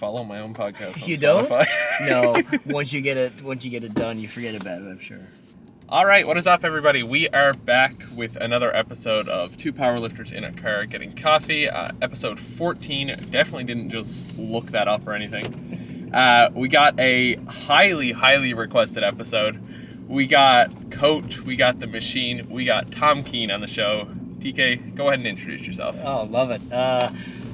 follow my own podcast on You Spotify. don't? No. Once you get it done, you forget about it, I'm sure. All right, what is up, everybody? We are back with another episode of Two Powerlifters in a Car Getting Coffee. Episode 14. Definitely didn't just look that up or anything. We got a highly, highly requested episode. We got Coach, we got The Machine, we got Tom Kean on the show. TK, go ahead and introduce yourself. Oh, love it.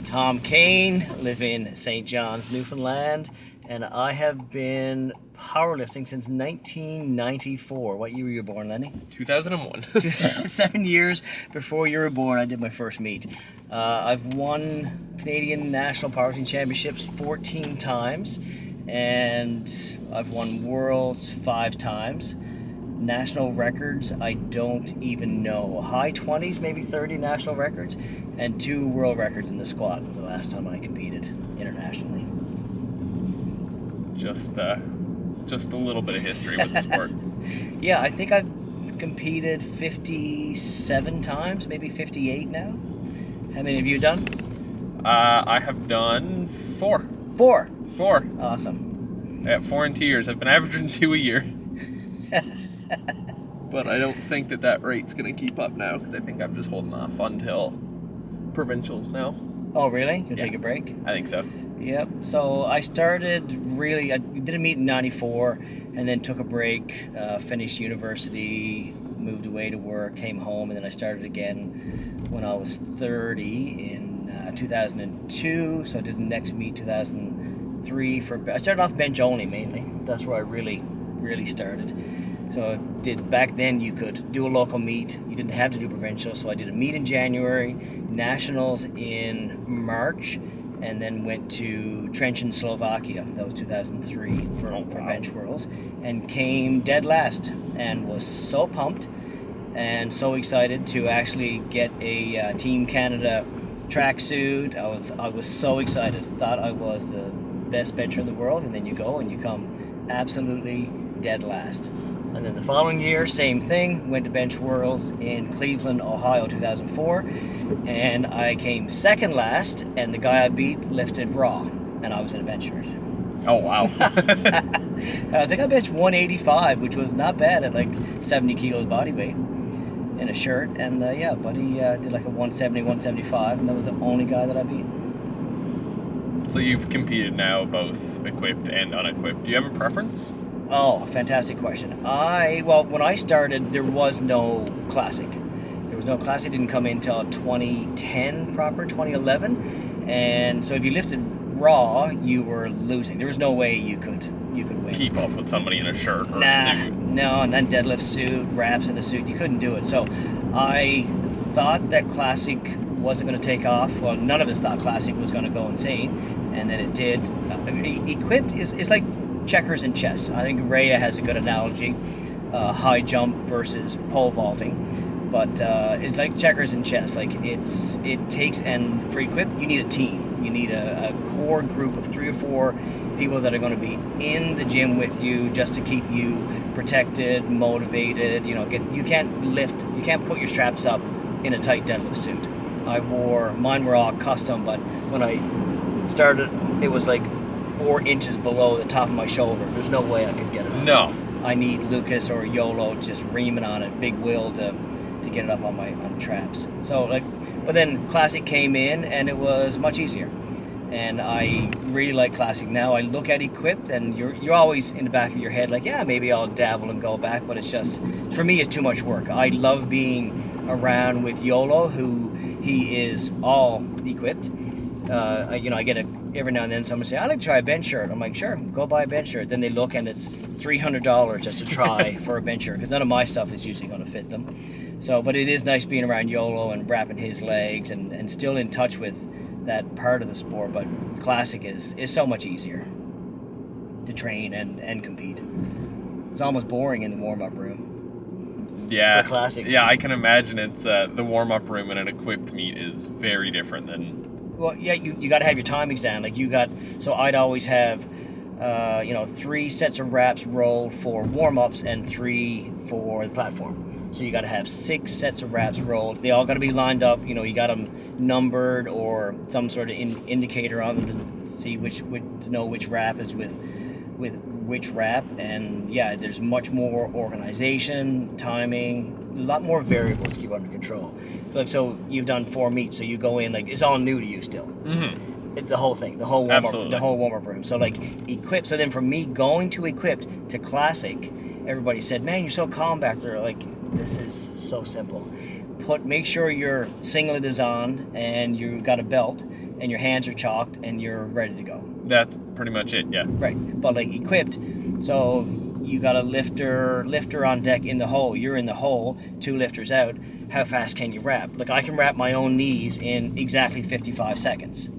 Tom Kean, live in St. John's, Newfoundland, and I have been powerlifting since 1994. What year were you born, Lenny? 2001. 7 years before you were born, I did my first meet. I've won Canadian National Powerlifting Championships 14 times, and I've won Worlds 5 times. National records, I don't even know. High 20s, maybe 30 national records, and 2 world records in the squat the last time I competed internationally. Just a little bit of history with the sport. Yeah, I think I've competed 57 times, maybe 58 now. How many have you done? I have done 4. 4. 4. Awesome. At 4 and 2 years. I've been averaging 2 a year. But I don't think that rate's going to keep up now because I think I'm just holding off until provincials now. Oh, really? You'll take a break? I think so. Yep. So I started I did a meet in 94 and then took a break, finished university, moved away to work, came home, and then I started again when I was 30 in 2002. So I did the next meet 2003 I started off bench only mainly. That's where I really started. So back then you could do a local meet. You didn't have to do provincial. So I did a meet in January, nationals in March, and then went to Trenčín, Slovakia. That was 2003 for Bench Worlds, and came dead last, and was so pumped and so excited to actually get a Team Canada tracksuit. I was so excited. Thought I was the best bencher in the world, and then you go and you come absolutely dead last. And then the following year, same thing, went to Bench Worlds in Cleveland, Ohio, 2004, and I came second last, and the guy I beat lifted raw, and I was in a bench shirt. Oh, wow. I think I benched 185, which was not bad at like 70 kilos body weight in a shirt, and buddy did like a 170, 175, and that was the only guy that I beat. So you've competed now both equipped and unequipped. Do you have a preference? Oh, fantastic question. When I started, there was no classic. There was no classic. Didn't come in until 2010 proper, 2011. And so if you lifted raw, you were losing. There was no way you could win. Keep up with somebody in a shirt or a suit. No, and then deadlift suit, wraps in a suit. You couldn't do it. So I thought that classic wasn't going to take off. Well, none of us thought classic was going to go insane, and then it did. Equipped is like checkers and chess. I think Rhea has a good analogy, high jump versus pole vaulting, but it's like checkers and chess. Like it takes, and for equipped you need a team. You need a core group of 3 or 4 people that are going to be in the gym with you just to keep you protected, motivated. You can't put your straps up in a tight deadlift suit. Mine were all custom, but when I started it was like 4 inches below the top of my shoulder. There's no way I could get it up. No. I need Lucas or YOLO just reaming on it, big wheel to get it up on the traps. So but then Classic came in and it was much easier. And I really like Classic now. I look at Equipped and you're always in the back of your head like, yeah, maybe I'll dabble and go back, but it's just, for me, it's too much work. I love being around with YOLO, who he is all equipped. I get every now and then someone say, I'd like to try a bench shirt. I'm like, sure, go buy a bench shirt. Then they look and it's $300 just to try for a bench shirt, because none of my stuff is usually going to fit them. So, but it is nice being around YOLO and wrapping his legs and still in touch with that part of the sport. But Classic is so much easier to train and compete. It's almost boring in the warm-up room. Yeah. For Classic. Yeah, I can imagine it's the warm-up room in an equipped meet is very different than... Well, yeah, you got to have your timings down. So I'd always have, 3 sets of reps rolled for warm-ups and 3 for the platform. So you got to have 6 sets of reps rolled. They all got to be lined up. You got them numbered or some sort of indicator on them to see to know which rep is with which rep. And yeah, there's much more organization, timing, a lot more variables to keep under control. Like, so you've done 4 meets, so you go in, like, it's all new to you still. The whole thing, the whole warm-up room. So like equipped. So then from me going to equipped to classic, everybody said, "Man, you're so calm back there." Like, this is so simple. Make sure your singlet is on and you got a belt and your hands are chalked and you're ready to go. That's pretty much it, yeah. Right, but like equipped, so you got a lifter on deck in the hole. You're in the hole, 2 lifters out. How fast can you wrap? Like, I can wrap my own knees in exactly 55 seconds.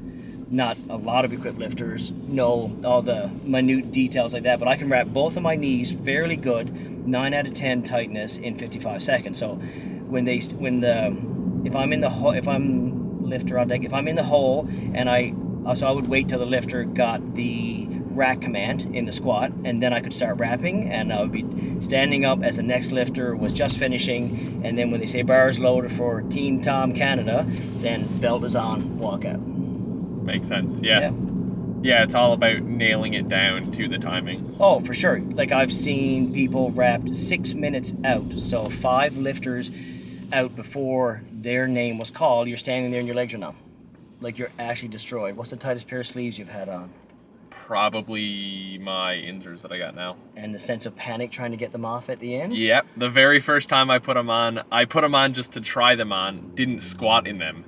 Not a lot of equipped lifters know all the minute details like that, but I can wrap both of my knees fairly good, 9 out of 10 tightness in 55 seconds. So if I'm in the hole, if I'm lifter on deck, if I'm in the hole, and I would wait till the lifter got the rack command in the squat, and then I could start wrapping, and I would be standing up as the next lifter was just finishing, and then when they say bars loaded for Kean Tom Canada, then belt is on, walk out. Makes sense, yeah. Yeah, it's all about nailing it down to the timings. Oh, for sure. Like, I've seen people wrapped 6 minutes out. So 5 lifters out before their name was called. You're standing there and your legs are numb. Like, you're actually destroyed. What's the tightest pair of sleeves you've had on? Probably my Inzers that I got now. And the sense of panic trying to get them off at the end? Yep. The very first time I put them on just to try them on. Didn't squat in them.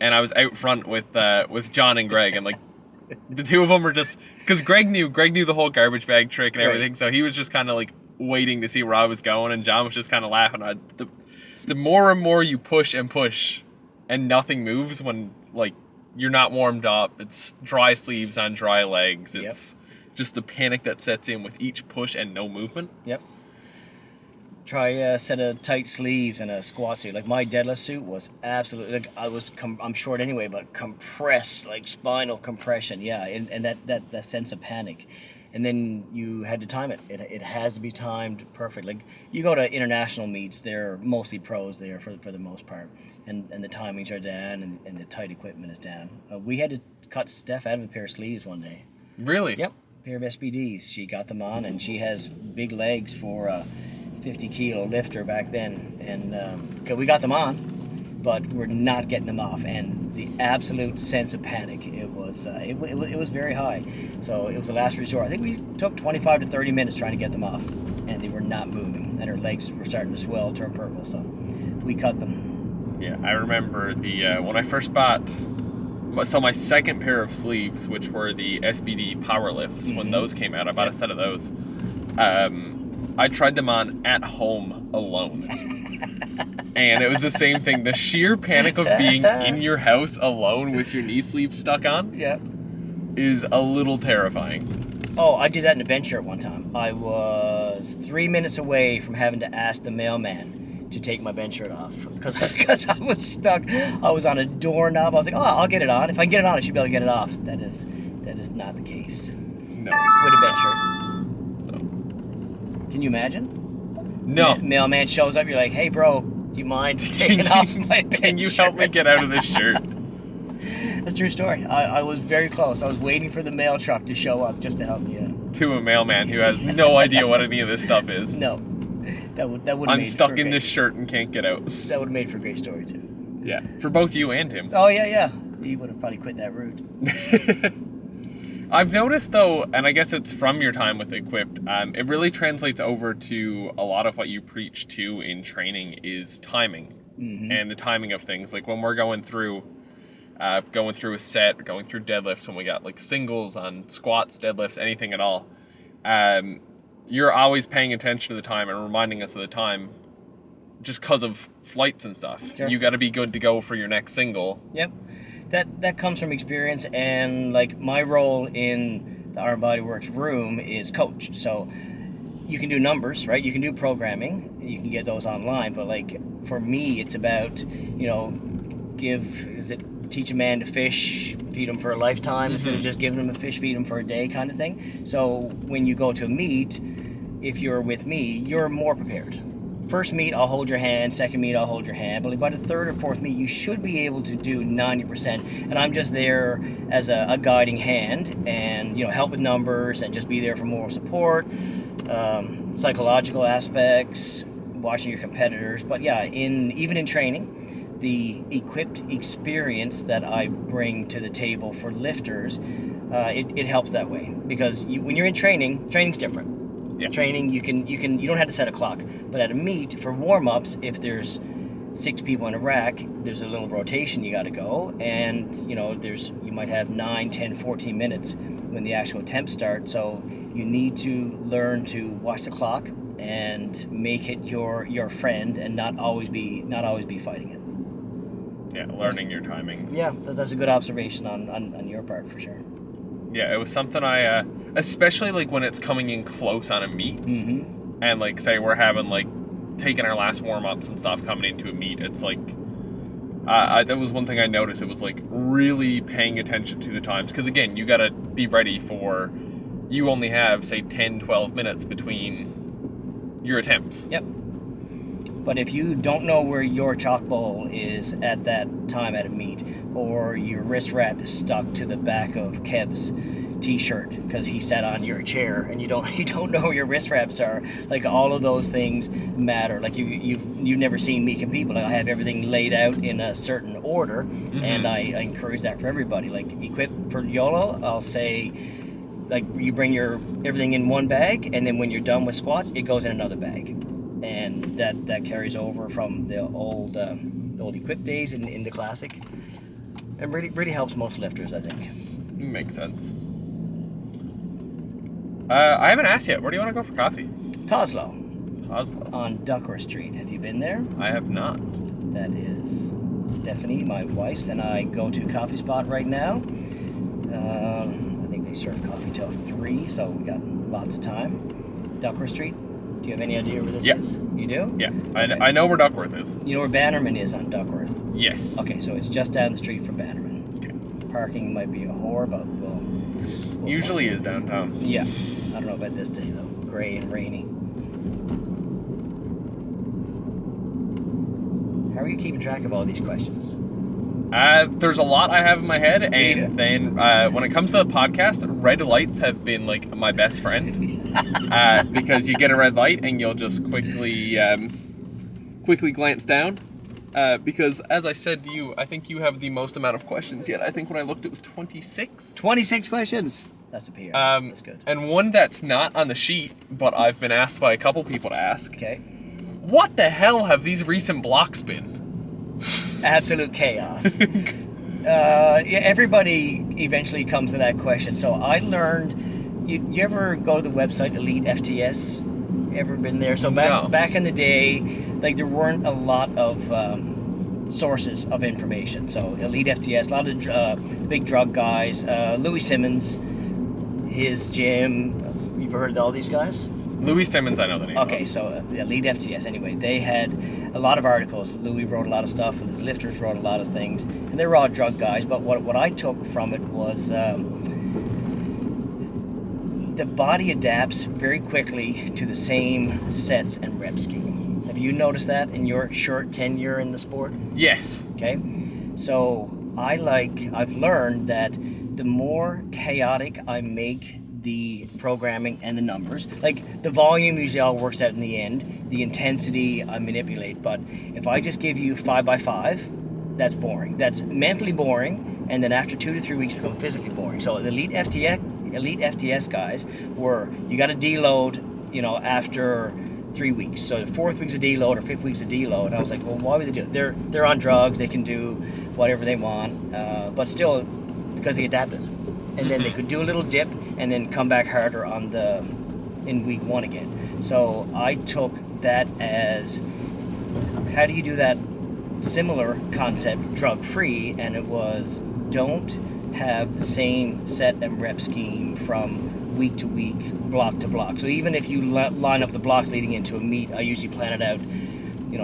And I was out front with John and Greg, and like the two of them were just, because Greg knew the whole garbage bag trick and everything, right. So he was just kind of like waiting to see where I was going, and John was just kind of laughing. The more and more you push and push, and nothing moves when like you're not warmed up. It's dry sleeves on dry legs. It's just the panic that sets in with each push and no movement. Yep. Try a set of tight sleeves and a squat suit. Like, my deadlift suit was absolutely, like, I'm short anyway, but compressed, like spinal compression, yeah, and that sense of panic. And then you had to time it. It has to be timed perfect. Like, you go to international meets, they're mostly pros there for the most part, and the timings are down and the tight equipment is down. We had to cut Steph out of a pair of sleeves one day. Really? Yep, a pair of SBDs. She got them on, and she has big legs for a 50-kilo lifter back then, and we got them on, but we're not getting them off, and the absolute sense of panic, it was very high. So it was the last resort. I think we took 25 to 30 minutes trying to get them off, and they were not moving, and her legs were starting to swell, turn purple, so we cut them. Yeah, I remember when I first bought, so my second pair of sleeves, which were the SBD Powerlifts, when those came out, I bought a set of those. I tried them on at home alone. And it was the same thing. The sheer panic of being in your house alone with your knee sleeve stuck on is a little terrifying. Oh, I did that in a bench shirt one time. I was 3 minutes away from having to ask the mailman to take my bench shirt off because I was stuck. I was on a doorknob. I was like, oh, I'll get it on. If I can get it on, I should be able to get it off. That is not the case. No. With a bench shirt. Can you imagine? No. Mailman shows up, you're like, hey bro, do you mind taking off my bench shirt? Can you help me get out of this shirt? That's a true story. I was very close. I was waiting for the mail truck to show up just to help me out. To a mailman who has no idea what any of this stuff is. No. That would have I'm stuck in this shirt and can't get out. That would have made for a great story too. Yeah. For both you and him. Oh yeah. He would have probably quit that route. I've noticed though, and I guess it's from your time with Equipped, it really translates over to a lot of what you preach to in training is timing, and the timing of things. Like when we're going through a set, going through deadlifts, when we got like singles on squats, deadlifts, anything at all, you're always paying attention to the time and reminding us of the time just because of flights and stuff. Sure. You got to be good to go for your next single. Yep. That comes from experience, and like my role in the Arm Body Works room is coach. So you can do numbers, right? You can do programming. You can get those online, but like for me, it's about, teach a man to fish, feed him for a lifetime instead of just giving him a fish, feed him for a day kind of thing. So when you go to a meet, if you're with me, you're more prepared. first meet, I'll hold your hand. Second meet, I'll hold your hand. But by the third or fourth meet, you should be able to do 90%. And I'm just there as a guiding hand, and help with numbers and just be there for moral support, psychological aspects, watching your competitors. But yeah, even in training, the equipped experience that I bring to the table for lifters, it helps that way, because when you're in training's different. Yeah. Training, you don't have to set a clock, but at a meet for warm-ups, if there's 6 people in a rack, there's a little rotation you got to go, and you might have 9, 10, 14 minutes when the actual attempts start. So you need to learn to watch the clock and make it your friend, and not always be fighting it. Yeah, learning your timings. Yeah, that's a good observation on your part, for sure. Yeah, it was something I, especially like when it's coming in close on a meet, and like say we're having like taking our last warm-ups and stuff coming into a meet, it's like, that was one thing I noticed. It was like really paying attention to the times, because again, you gotta be ready for, you only have say 10, 12 minutes between your attempts. Yep. But if you don't know where your chalk bowl is at that time at a meet, or your wrist wrap is stuck to the back of Kev's t-shirt because he sat on your chair, and you don't know where your wrist wraps are, like all of those things matter. Like you've never seen me compete, but I have everything laid out in a certain order, and I encourage that for everybody. Like equip for YOLO, I'll say, like, you bring everything in one bag, and then when you're done with squats, it goes in another bag. And that carries over from the old equip days in the classic, and really helps most lifters, I think. Makes sense. I haven't asked yet. Where do you want to go for coffee? Toslow. Oslo. On Duckworth Street. Have you been there? I have not. That is Stephanie, my wife's, and I go-to coffee spot right now. I think they serve coffee till 3, so we got lots of time. Duckworth Street. Do you have any idea where this is? You do? Yeah, Okay. I know where Duckworth is. You know where Bannerman is on Duckworth? Yes. Okay, so it's just down the street from Bannerman. Okay. Parking might be a whore, but we'll Usually find is downtown. Yeah. I don't know about this day, though. Gray and rainy. How are you keeping track of all these questions? There's a lot I have in my head, and then when it comes to the podcast, red lights have been like my best friend, because you get a red light and you'll just quickly glance down, because as I said to you, I think you have the most amount of questions yet. I think when I looked, it was 26. 26 questions. That's a PR. That's good. And one that's not on the sheet, but I've been asked by a couple people to ask. Okay. What the hell have these recent blocks been? Absolute chaos. Yeah, everybody eventually comes to that question. So I learned, you ever go to the website Elite FTS? Ever been there? So back in the day, like, there weren't a lot of sources of information. So Elite FTS, a lot of the big drug guys, Louis Simmons, his gym. You've heard of all these guys? Louis Simmons, I know the name. Okay, so Elite FTS, anyway, they had a lot of articles. Louis wrote a lot of stuff, and his lifters wrote a lot of things, and they were all drug guys. But what I took from it was the body adapts very quickly to the same sets and rep scheme. Have you noticed that in your short tenure in the sport? Yes. Okay, so I've learned that the more chaotic I make the programming and the numbers, like the volume usually all works out in the end, the intensity I manipulate, but if I just give you 5x5, that's boring. That's mentally boring, and then after 2 to 3 weeks become physically boring. So the Elite FTS guys you got to deload, after 3 weeks. So the 4th week's a deload or 5th week's a deload. And I was like, well, why would they do it? They're on drugs, they can do whatever they want, but still, because they adapted. And then they could do a little dip and then come back harder in week 1 again. So I took that as, how do you do that similar concept drug-free? And it was, don't have the same set and rep scheme from week to week, block to block. So even if you line up the block leading into a meet, I usually plan it out,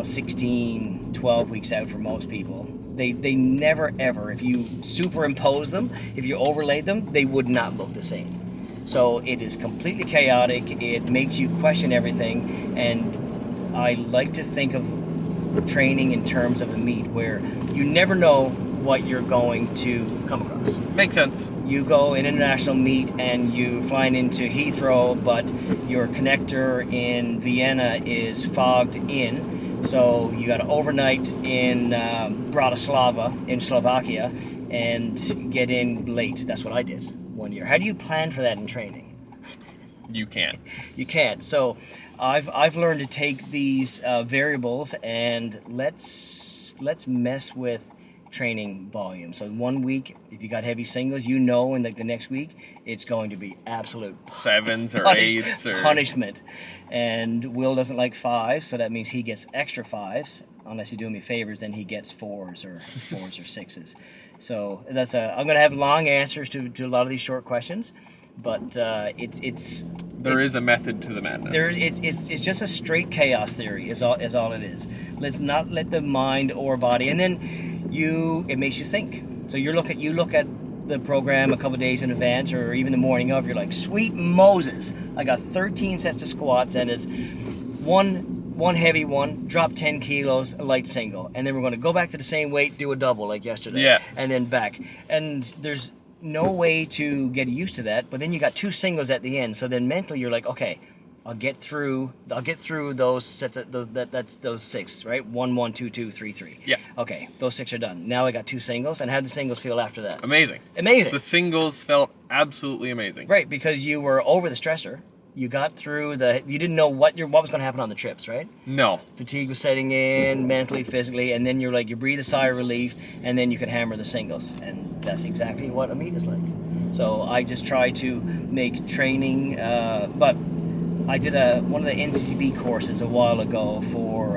16, 12 weeks out for most people. They never ever, if you superimpose them, if you overlaid them, they would not look the same. So it is completely chaotic. It makes you question everything, and I like to think of training in terms of a meet where you never know what you're going to come across. Makes sense. You go an international meet and you flying into Heathrow, but your connector in Vienna is fogged in, so you got to overnight in Bratislava in Slovakia and get in late. That's what I did one year. How do you plan for that in training? You can't. You can't. So I've learned to take these variables and let's mess with training volume. So 1 week, if you got heavy singles, you know, and like the next week, it's going to be absolute 7s or 8s or punishment. And Will doesn't like 5s, so that means he gets extra 5s. Unless you do me favors, then he gets 4s or 6s. So that's I'm going to have long answers to a lot of these short questions, but there is a method to the madness. It's just a straight chaos theory is all it is. Let's not let the mind or body, and then it makes you think. So you look at the program a couple of days in advance or even the morning of, you're like, sweet Moses, I got 13 sets of squats and it's one heavy one, drop 10 kilos, a light single, and then we're going to go back to the same weight, do a double like yesterday, and then back. And there's no way to get used to that, but then you got 2 singles at the end, so then mentally you're like, okay, I'll get through those sets of that's those 6, right? 1, 1, 2, 2, 3, 3. Yeah. Okay, those 6 are done. Now I got 2 singles, and how'd the singles feel after that? Amazing. Amazing. The singles felt absolutely amazing. Right, because you were over the stressor. You got through you didn't know what was going to happen on the trips, right? No. Fatigue was setting in, mentally, physically, and then you're like, you breathe a sigh of relief, and then you can hammer the singles. And that's exactly what a meet is like. So I just try to make training, but I did one of the NCTB courses a while ago for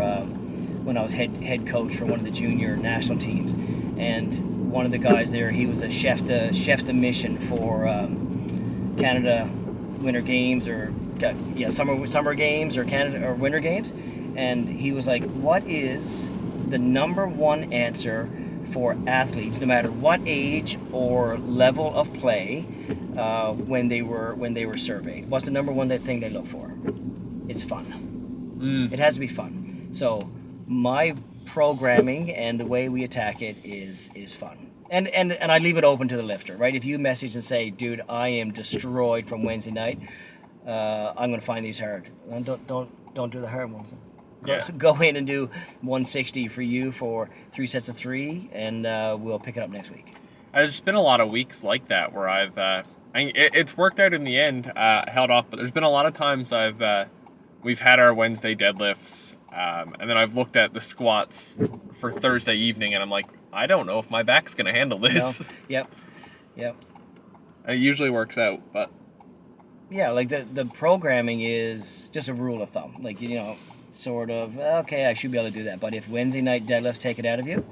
when I was head coach for one of the junior national teams, and one of the guys there, he was a chef de mission for Canada Winter Games or summer games or Canada or Winter Games, and he was like, what is the number one answer for athletes, no matter what age or level of play, when they were surveyed? What's the number one thing they look for? It's fun. It has to be fun. So my programming and the way we attack it is fun. And I leave it open to the lifter, right? If you message and say, dude, I am destroyed from Wednesday night, I'm going to find these hard. Don't do the hard ones. Go in and do 160 for you for 3 sets of 3, and we'll pick it up next week. There's been a lot of weeks like that where it's worked out in the end, held off, but there's been a lot of times we've had our Wednesday deadlifts, and then I've looked at the squats for Thursday evening, and I'm like, I don't know if my back's going to handle this. No. Yep. And it usually works out, but... Yeah, like the programming is just a rule of thumb. Like, sort of, okay, I should be able to do that. But if Wednesday night deadlifts take it out of you,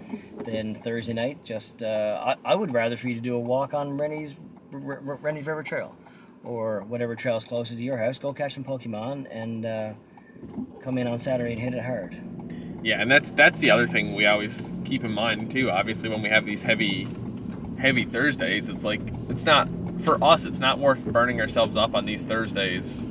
then Thursday night, just I would rather for you to do a walk on Rennie's River Trail or whatever trail is closest to your house. Go catch some Pokemon and come in on Saturday and hit it hard. Yeah, and that's the other thing we always keep in mind too. Obviously, when we have these heavy Thursdays, it's like, it's not, for us, it's not worth burning ourselves up on these Thursdays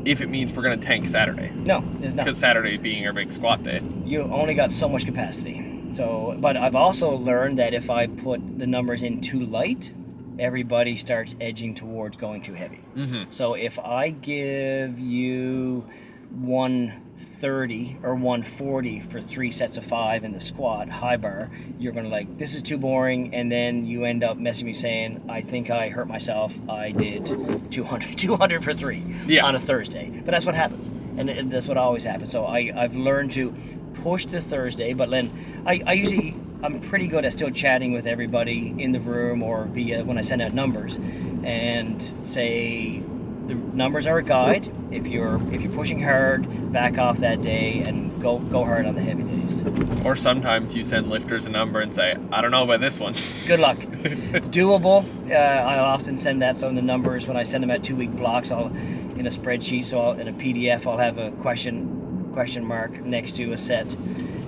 if it means we're going to tank Saturday. No, it's not. Because Saturday being our big squat day. You only got so much capacity. So, but I've also learned that if I put the numbers in too light, everybody starts edging towards going too heavy. Mm-hmm. So if I give you 130 or 140 for 3 sets of 5 in the squat, high bar, you're going to like, this is too boring, and then you end up messaging me saying, I think I hurt myself, I did 200 for 3 on a Thursday. But that's what happens, and that's what always happens. So I've learned to push the Thursday, but then I'm pretty good at still chatting with everybody in the room or via when I send out numbers and say, the numbers are a guide. If you're pushing hard, back off that day and go hard on the heavy days. Or sometimes you send lifters a number and say, I don't know about this one. Good luck. Doable. I'll often send that. So in the numbers, when I send them at 2-week blocks, I'll in a spreadsheet. So in a PDF, I'll have a question mark next to a set,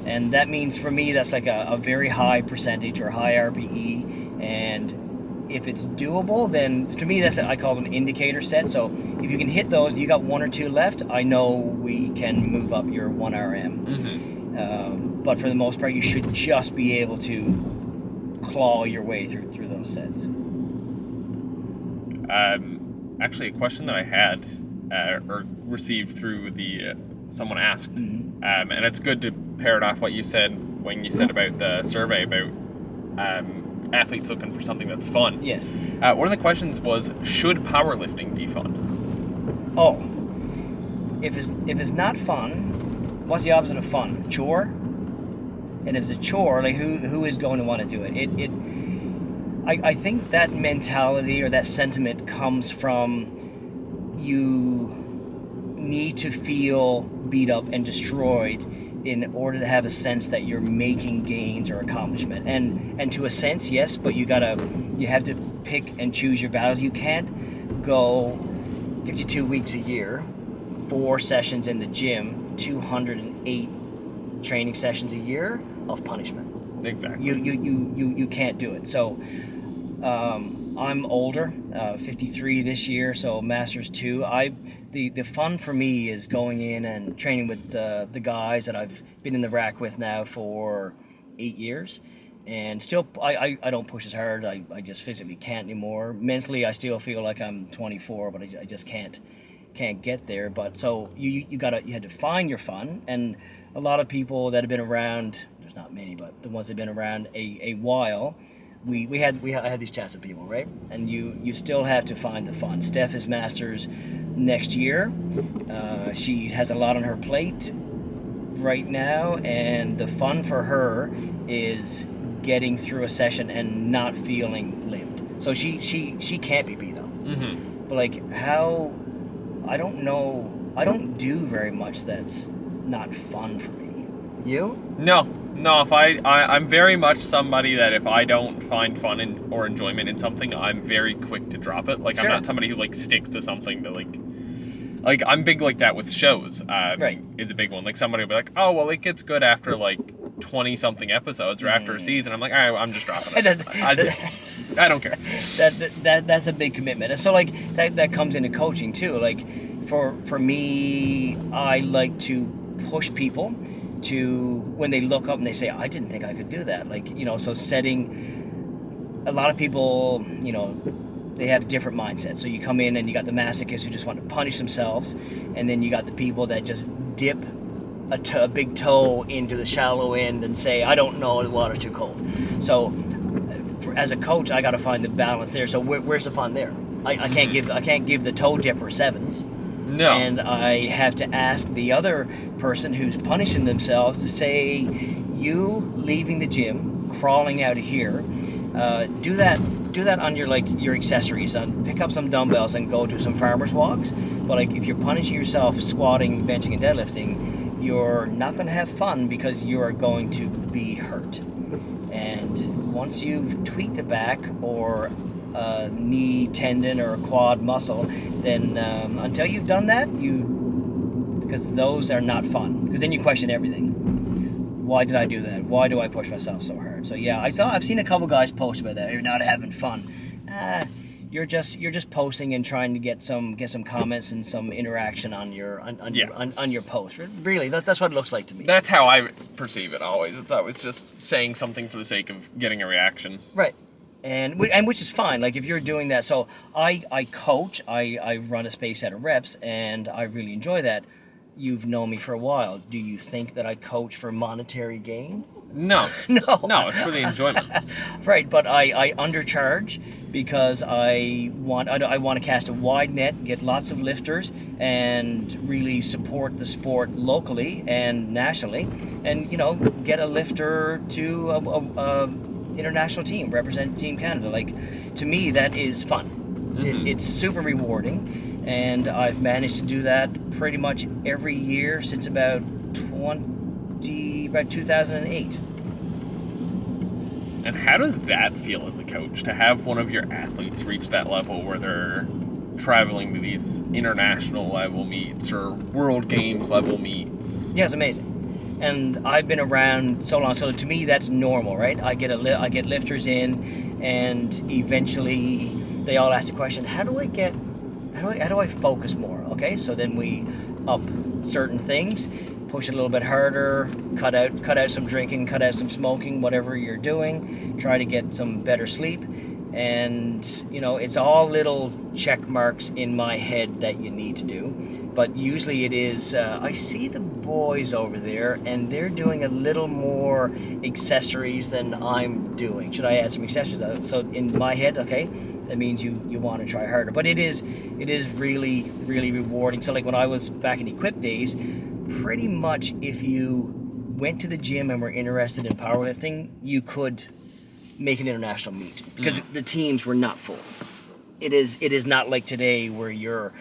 and that means for me that's like a very high percentage or high RPE. And if it's doable, then to me I call them indicator sets. So if you can hit those, you got 1 or 2 left, I know we can move up your 1 RM. Mm-hmm. But for the most part, you should just be able to claw your way through those sets. Actually, a question that I had or received through the someone asked, Mm-hmm. And it's good to pair it off what you said when you said about the survey about athletes looking for something that's fun. Yes. One of the questions was, should powerlifting be fun? Oh, if it's not fun, what's the opposite of fun? Chore. And if it's a chore, like who is going to want to do it? I think that mentality or that sentiment comes from you need to feel beat up and destroyed in order to have a sense that you're making gains or accomplishment. And to a sense, yes, but you have to pick and choose your battles. You can't go 52 weeks a year, 4 sessions in the gym, 208 training sessions a year of punishment. Exactly. You can't do it. So I'm older, 53 this year, so Masters 2. The fun for me is going in and training with the guys that I've been in the rack with now for 8 years. And still, I don't push as hard. I just physically can't anymore. Mentally, I still feel like I'm 24, but I just can't get there. But so you had to find your fun. And a lot of people that have been around, there's not many, but the ones that have been around a while, I had these chats with people, right? And you still have to find the fun. Steph is Masters next year. She has a lot on her plate right now, and the fun for her is getting through a session and not feeling limbed. So she can't be beat up. Mm-hmm. But like how, I don't know. I don't do very much that's not fun for me. You? No. If I'm very much somebody that if I don't find fun or enjoyment in something, I'm very quick to drop it. Like, Sure. I'm not somebody who, like, sticks to something to, like, I'm big like that with shows, Right. is a big one. Like, somebody will be like, oh, well, it gets good after, like, 20-something episodes or after a season. I'm like, all right, I'm just dropping it. I don't care. That's a big commitment. And so, like, that comes into coaching, too. Like, for me, I like to push people to when they look up and they say, I didn't think I could do that. Like, so setting, a lot of people, they have different mindsets. So you come in and you got the masochists who just want to punish themselves, and then you got the people that just dip a big toe into the shallow end and say, I don't know, the water's too cold. So as a coach, I got to find the balance there. So where's the fun there? I can't give the toe dipper 7s. No. And I have to ask the other person who's punishing themselves to say, you leaving the gym, crawling out of here, do that on your accessories. Pick up some dumbbells and go do some farmer's walks. But like if you're punishing yourself squatting, benching, and deadlifting, you're not going to have fun because you are going to be hurt. And once you've tweaked a back or a knee tendon or a quad muscle, then until you've done that, because those are not fun. Because then you question everything. Why did I do that? Why do I push myself so hard? So yeah, I've seen a couple guys post about that. You're not having fun. You're just posting and trying to get some comments and some interaction on your post. Really, that's what it looks like to me. That's how I perceive it always. It's always just saying something for the sake of getting a reaction. Right. And which is fine. Like if you're doing that, so I coach, I run a space out of reps, and I really enjoy that. You've known me for a while. Do you think that I coach for monetary gain? No. No, it's for the enjoyment. Right, but I undercharge because I want to cast a wide net, get lots of lifters, and really support the sport locally and nationally, and get a lifter to a international team, represent Team Canada. Like, to me, that is fun. Mm-hmm. It's super rewarding, and I've managed to do that pretty much every year since about 2008. And how does that feel as a coach, to have one of your athletes reach that level where they're traveling to these international level meets or World Games level meets? Yeah, it's amazing. And I've been around so long, so to me that's normal, right? I get lifters in, and eventually they all ask the question, how do I focus more? Okay, so then we up certain things, push it a little bit harder, cut out some drinking, cut out some smoking, whatever you're doing, try to get some better sleep. And it's all little check marks in my head that you need to do, but usually it is I see the boys over there and they're doing a little more accessories than I'm doing. Should I add some accessories? So in my head, okay, that means you want to try harder. But it is really, really rewarding. So like when I was back in Equip days, pretty much if you went to the gym and were interested in powerlifting, you could make an international meet because the teams were not full. It is not like today where you're,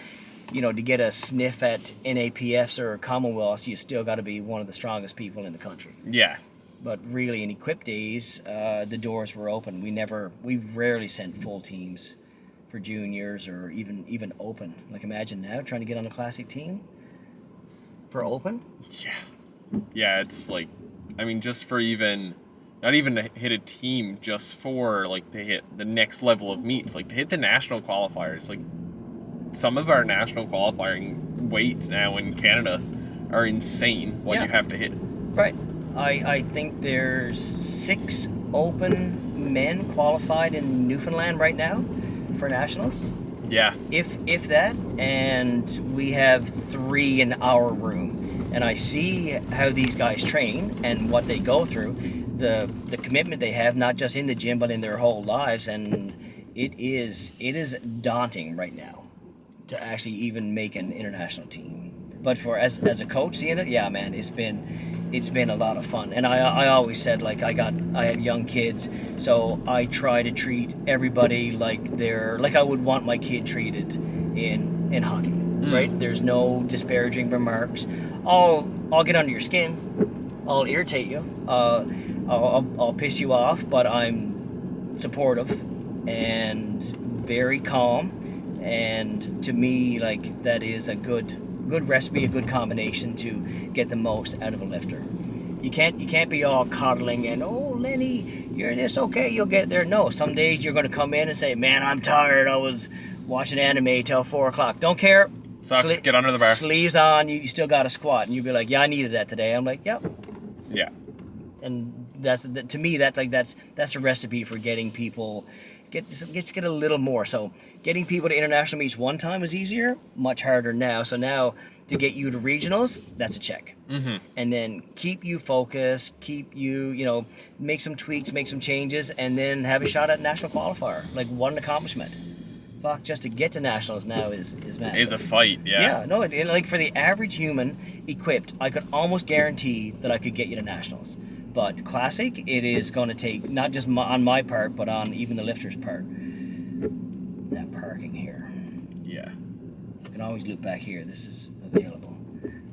to get a sniff at NAPFs or Commonwealths, you still got to be one of the strongest people in the country. Yeah. But really, in Equip days, the doors were open. We rarely sent full teams for juniors or even open. Like imagine now trying to get on a classic team for open. Yeah, it's like, I mean, just for not even to hit a team, just for like to hit the next level of meets, like to hit the national qualifiers. Like some of our national qualifying weights now in Canada are insane what you have to hit. Right. I think there's 6 open men qualified in Newfoundland right now for nationals. Yeah. If that, and we have 3 in our room. And I see how these guys train and what they go through. The commitment they have, not just in the gym but in their whole lives, and it is daunting right now to actually even make an international team. But for as a coach seeing it, yeah, man, it's been a lot of fun. And I always said, like, I have young kids, so I try to treat everybody like I would want my kid treated in hockey, right? There's no disparaging remarks. I'll get under your skin, I'll irritate you, I'll piss you off, but I'm supportive and very calm. And to me, like, that is a good recipe, a good combination to get the most out of a lifter. You can't be all coddling and, oh, Lenny, you're this, okay, you'll get there. No, some days you're going to come in and say, man, I'm tired. I was watching anime till 4 o'clock. Don't care. Socks, get under the bar. Sleeves on. You still got to squat, and you'll be like, yeah, I needed that today. I'm like, yep. Yeah. And to me, that's a recipe for getting people get a little more. So getting people to international meets one time was easier, much harder now. So now to get you to regionals, that's a check. Mm-hmm. And then keep you focused, keep you, make some tweaks, make some changes, and then have a shot at national qualifier. Like, what an accomplishment. Fuck, just to get to nationals now is massive. Is a fight, yeah. Yeah, no, like for the average human equipped, I could almost guarantee that I could get you to nationals. But classic, it is going to take, not just on my part, but on even the lifter's part. That parking here. Yeah. You can always loop back here. This is available.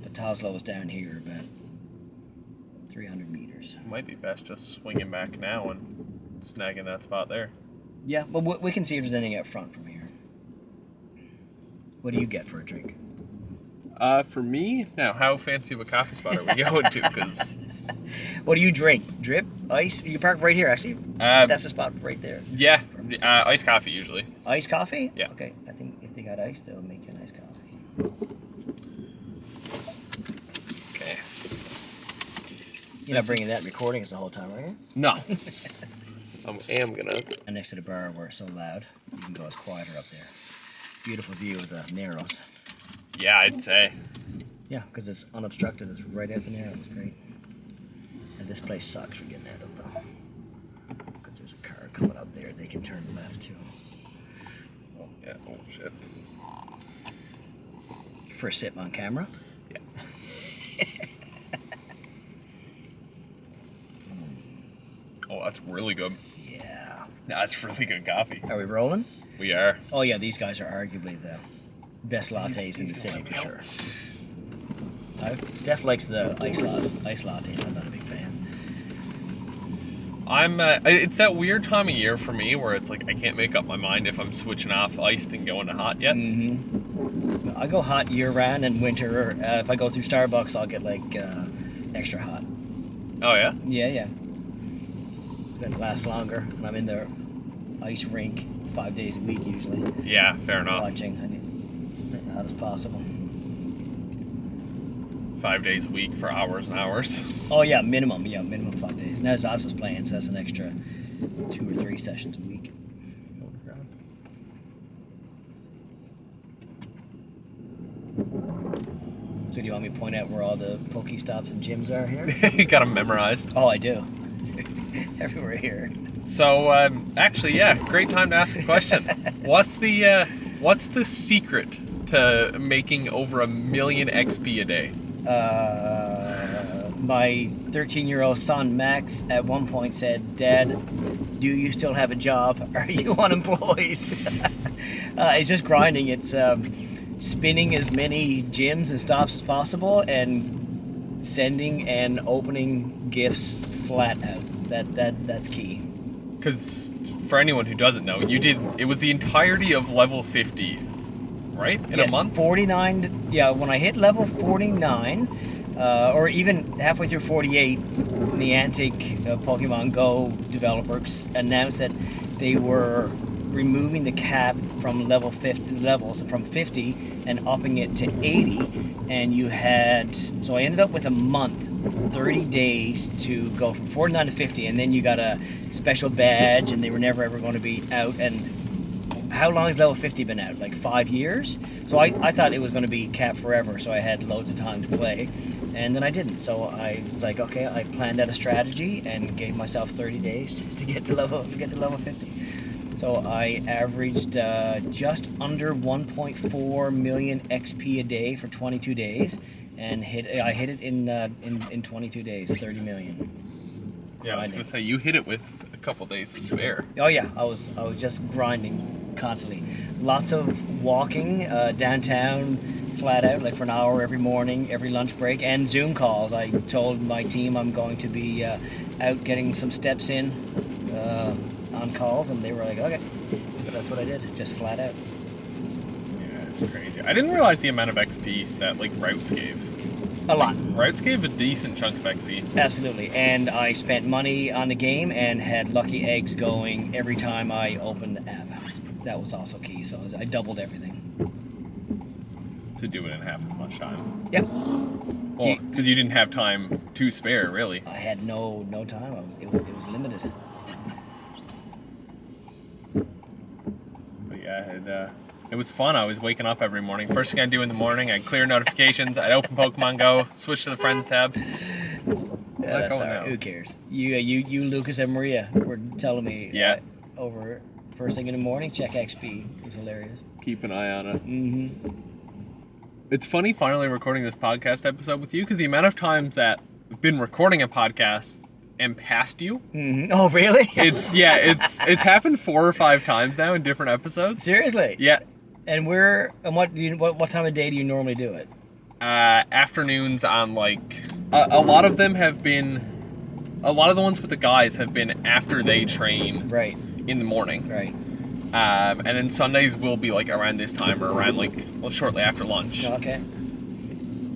But Toslow is down here about 300 meters. Might be best just swinging back now and snagging that spot there. Yeah, but we can see if there's anything up front from here. What do you get for a drink? For me, now, how fancy of a coffee spot are we going to? Because what do you drink? Drip? Ice? You park right here, actually. That's the spot right there. Yeah, iced coffee usually. Iced coffee? Yeah. Okay, I think if they got ice, they'll make you an iced coffee. Okay. You're not bringing that recording the whole time, are you? No. I am gonna. And next to the bar where it's so loud, you can go as quieter up there. Beautiful view of the Narrows. Yeah, I'd say. Yeah, because it's unobstructed. It's right at the Narrows. It's great. And this place sucks for getting out of, though. Because there's a car coming up there. They can turn left, too. Oh, yeah. Oh, shit. First sip on camera? Yeah. Oh, that's really good. Yeah. That's really good coffee. Are we rolling? We are. Oh, yeah, these guys are arguably the best lattes in the city, for sure. Steph likes the ice lattes. I'm not a big fan. It's that weird time of year for me where it's like I can't make up my mind if I'm switching off iced and going to hot yet. Mm-hmm. I go hot year-round, and winter, if I go through Starbucks, I'll get, like, extra hot. Oh, yeah? Yeah. Then it lasts longer, and I'm in there ice rink 5 days a week usually. Yeah, fair enough. Watching, as hot as possible. 5 days a week for hours and hours. Oh yeah, minimum 5 days. Now Zaza's playing, so that's an extra 2 or 3 sessions a week. So do you want me to point out where all the Pokestops and gyms are here? You got them memorized. Oh, I do. Everywhere here. So, actually, yeah, great time to ask a question. What's the secret to making over 1 million XP a day? My 13-year-old son, Max, at one point said, "Dad, do you still have a job? Are you unemployed?" It's just grinding. It's spinning as many gyms and stops as possible and sending and opening gifts flat out. That's key. Because for anyone who doesn't know, it was the entirety of level 50, right? In a month? 49. Yeah, when I hit level 49, or even halfway through 48, Niantic, Pokemon Go developers announced that they were removing the cap from level 50 levels from 50 and upping it to 80, and so I ended up with a month, 30 days to go from 49 to 50, and then you got a special badge, and they were never ever going to be out. And how long has level 50 been out? Like 5 years? So I thought it was going to be capped forever, so I had loads of time to play, and then I didn't. So I was like, okay, I planned out a strategy and gave myself 30 days to get to level 50. So I averaged just under 1.4 million XP a day for 22 days, and I hit it in 22 days, 30 million. Yeah, I was gonna say you hit it with a couple days to spare. Oh yeah, I was just grinding constantly. Lots of walking downtown, flat out, like for an hour every morning, every lunch break, and Zoom calls. I told my team I'm going to be out getting some steps in. On calls, and they were like, okay. So that's what I did, just flat out. Yeah, it's crazy. I didn't realize the amount of XP that like routes gave. A lot. Routes gave a decent chunk of XP. Absolutely, and I spent money on the game and had lucky eggs going every time I opened the app. That was also key, so I doubled everything. To do it in half as much time. Yep. Well, because you didn't have time to spare, really. I had no time. It was limited. Yeah, it was fun. I was waking up every morning. First thing I'd do in the morning, I'd clear notifications, I'd open Pokemon Go, switch to the Friends tab. Yeah, that's all right. Who cares? You, Lucas, and Maria were telling me over first thing in the morning, check XP. It was hilarious. Keep an eye on it. Mm-hmm. It's funny finally recording this podcast episode with you, because the amount of times that I've been recording a podcast and past you. Mm-hmm. Oh, really? It's happened 4 or 5 times now in different episodes. Seriously? Yeah. And what time of day do you normally do it? Afternoons on like a lot of them have been. A lot of the ones with the guys have been after they train. Right. In the morning. Right. And then Sundays will be like around this time or around shortly after lunch. Okay.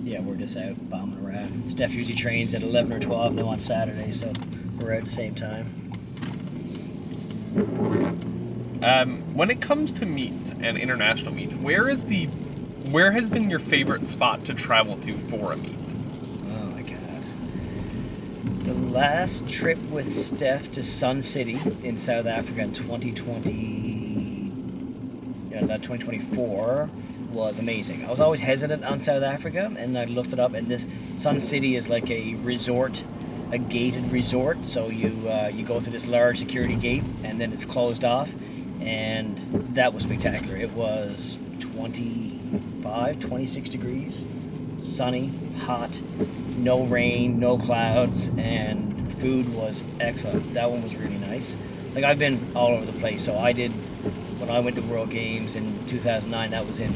Yeah, we're just out bombing around. Steph usually trains at 11 or 12 now on Saturday, so we're out at the same time. When it comes to meets and international meets, where has been your favorite spot to travel to for a meet? Oh my God. The last trip with Steph to Sun City in South Africa in 2024 was amazing. I was always hesitant on South Africa, and I looked it up, and this Sun City is like a resort, a gated resort. So you go through this large security gate, and then it's closed off, and that was spectacular. It was 26 degrees, sunny, hot, no rain, no clouds, and food was excellent. That one was really nice. Like, I've been all over the place, so when I went to World Games in 2009, that was in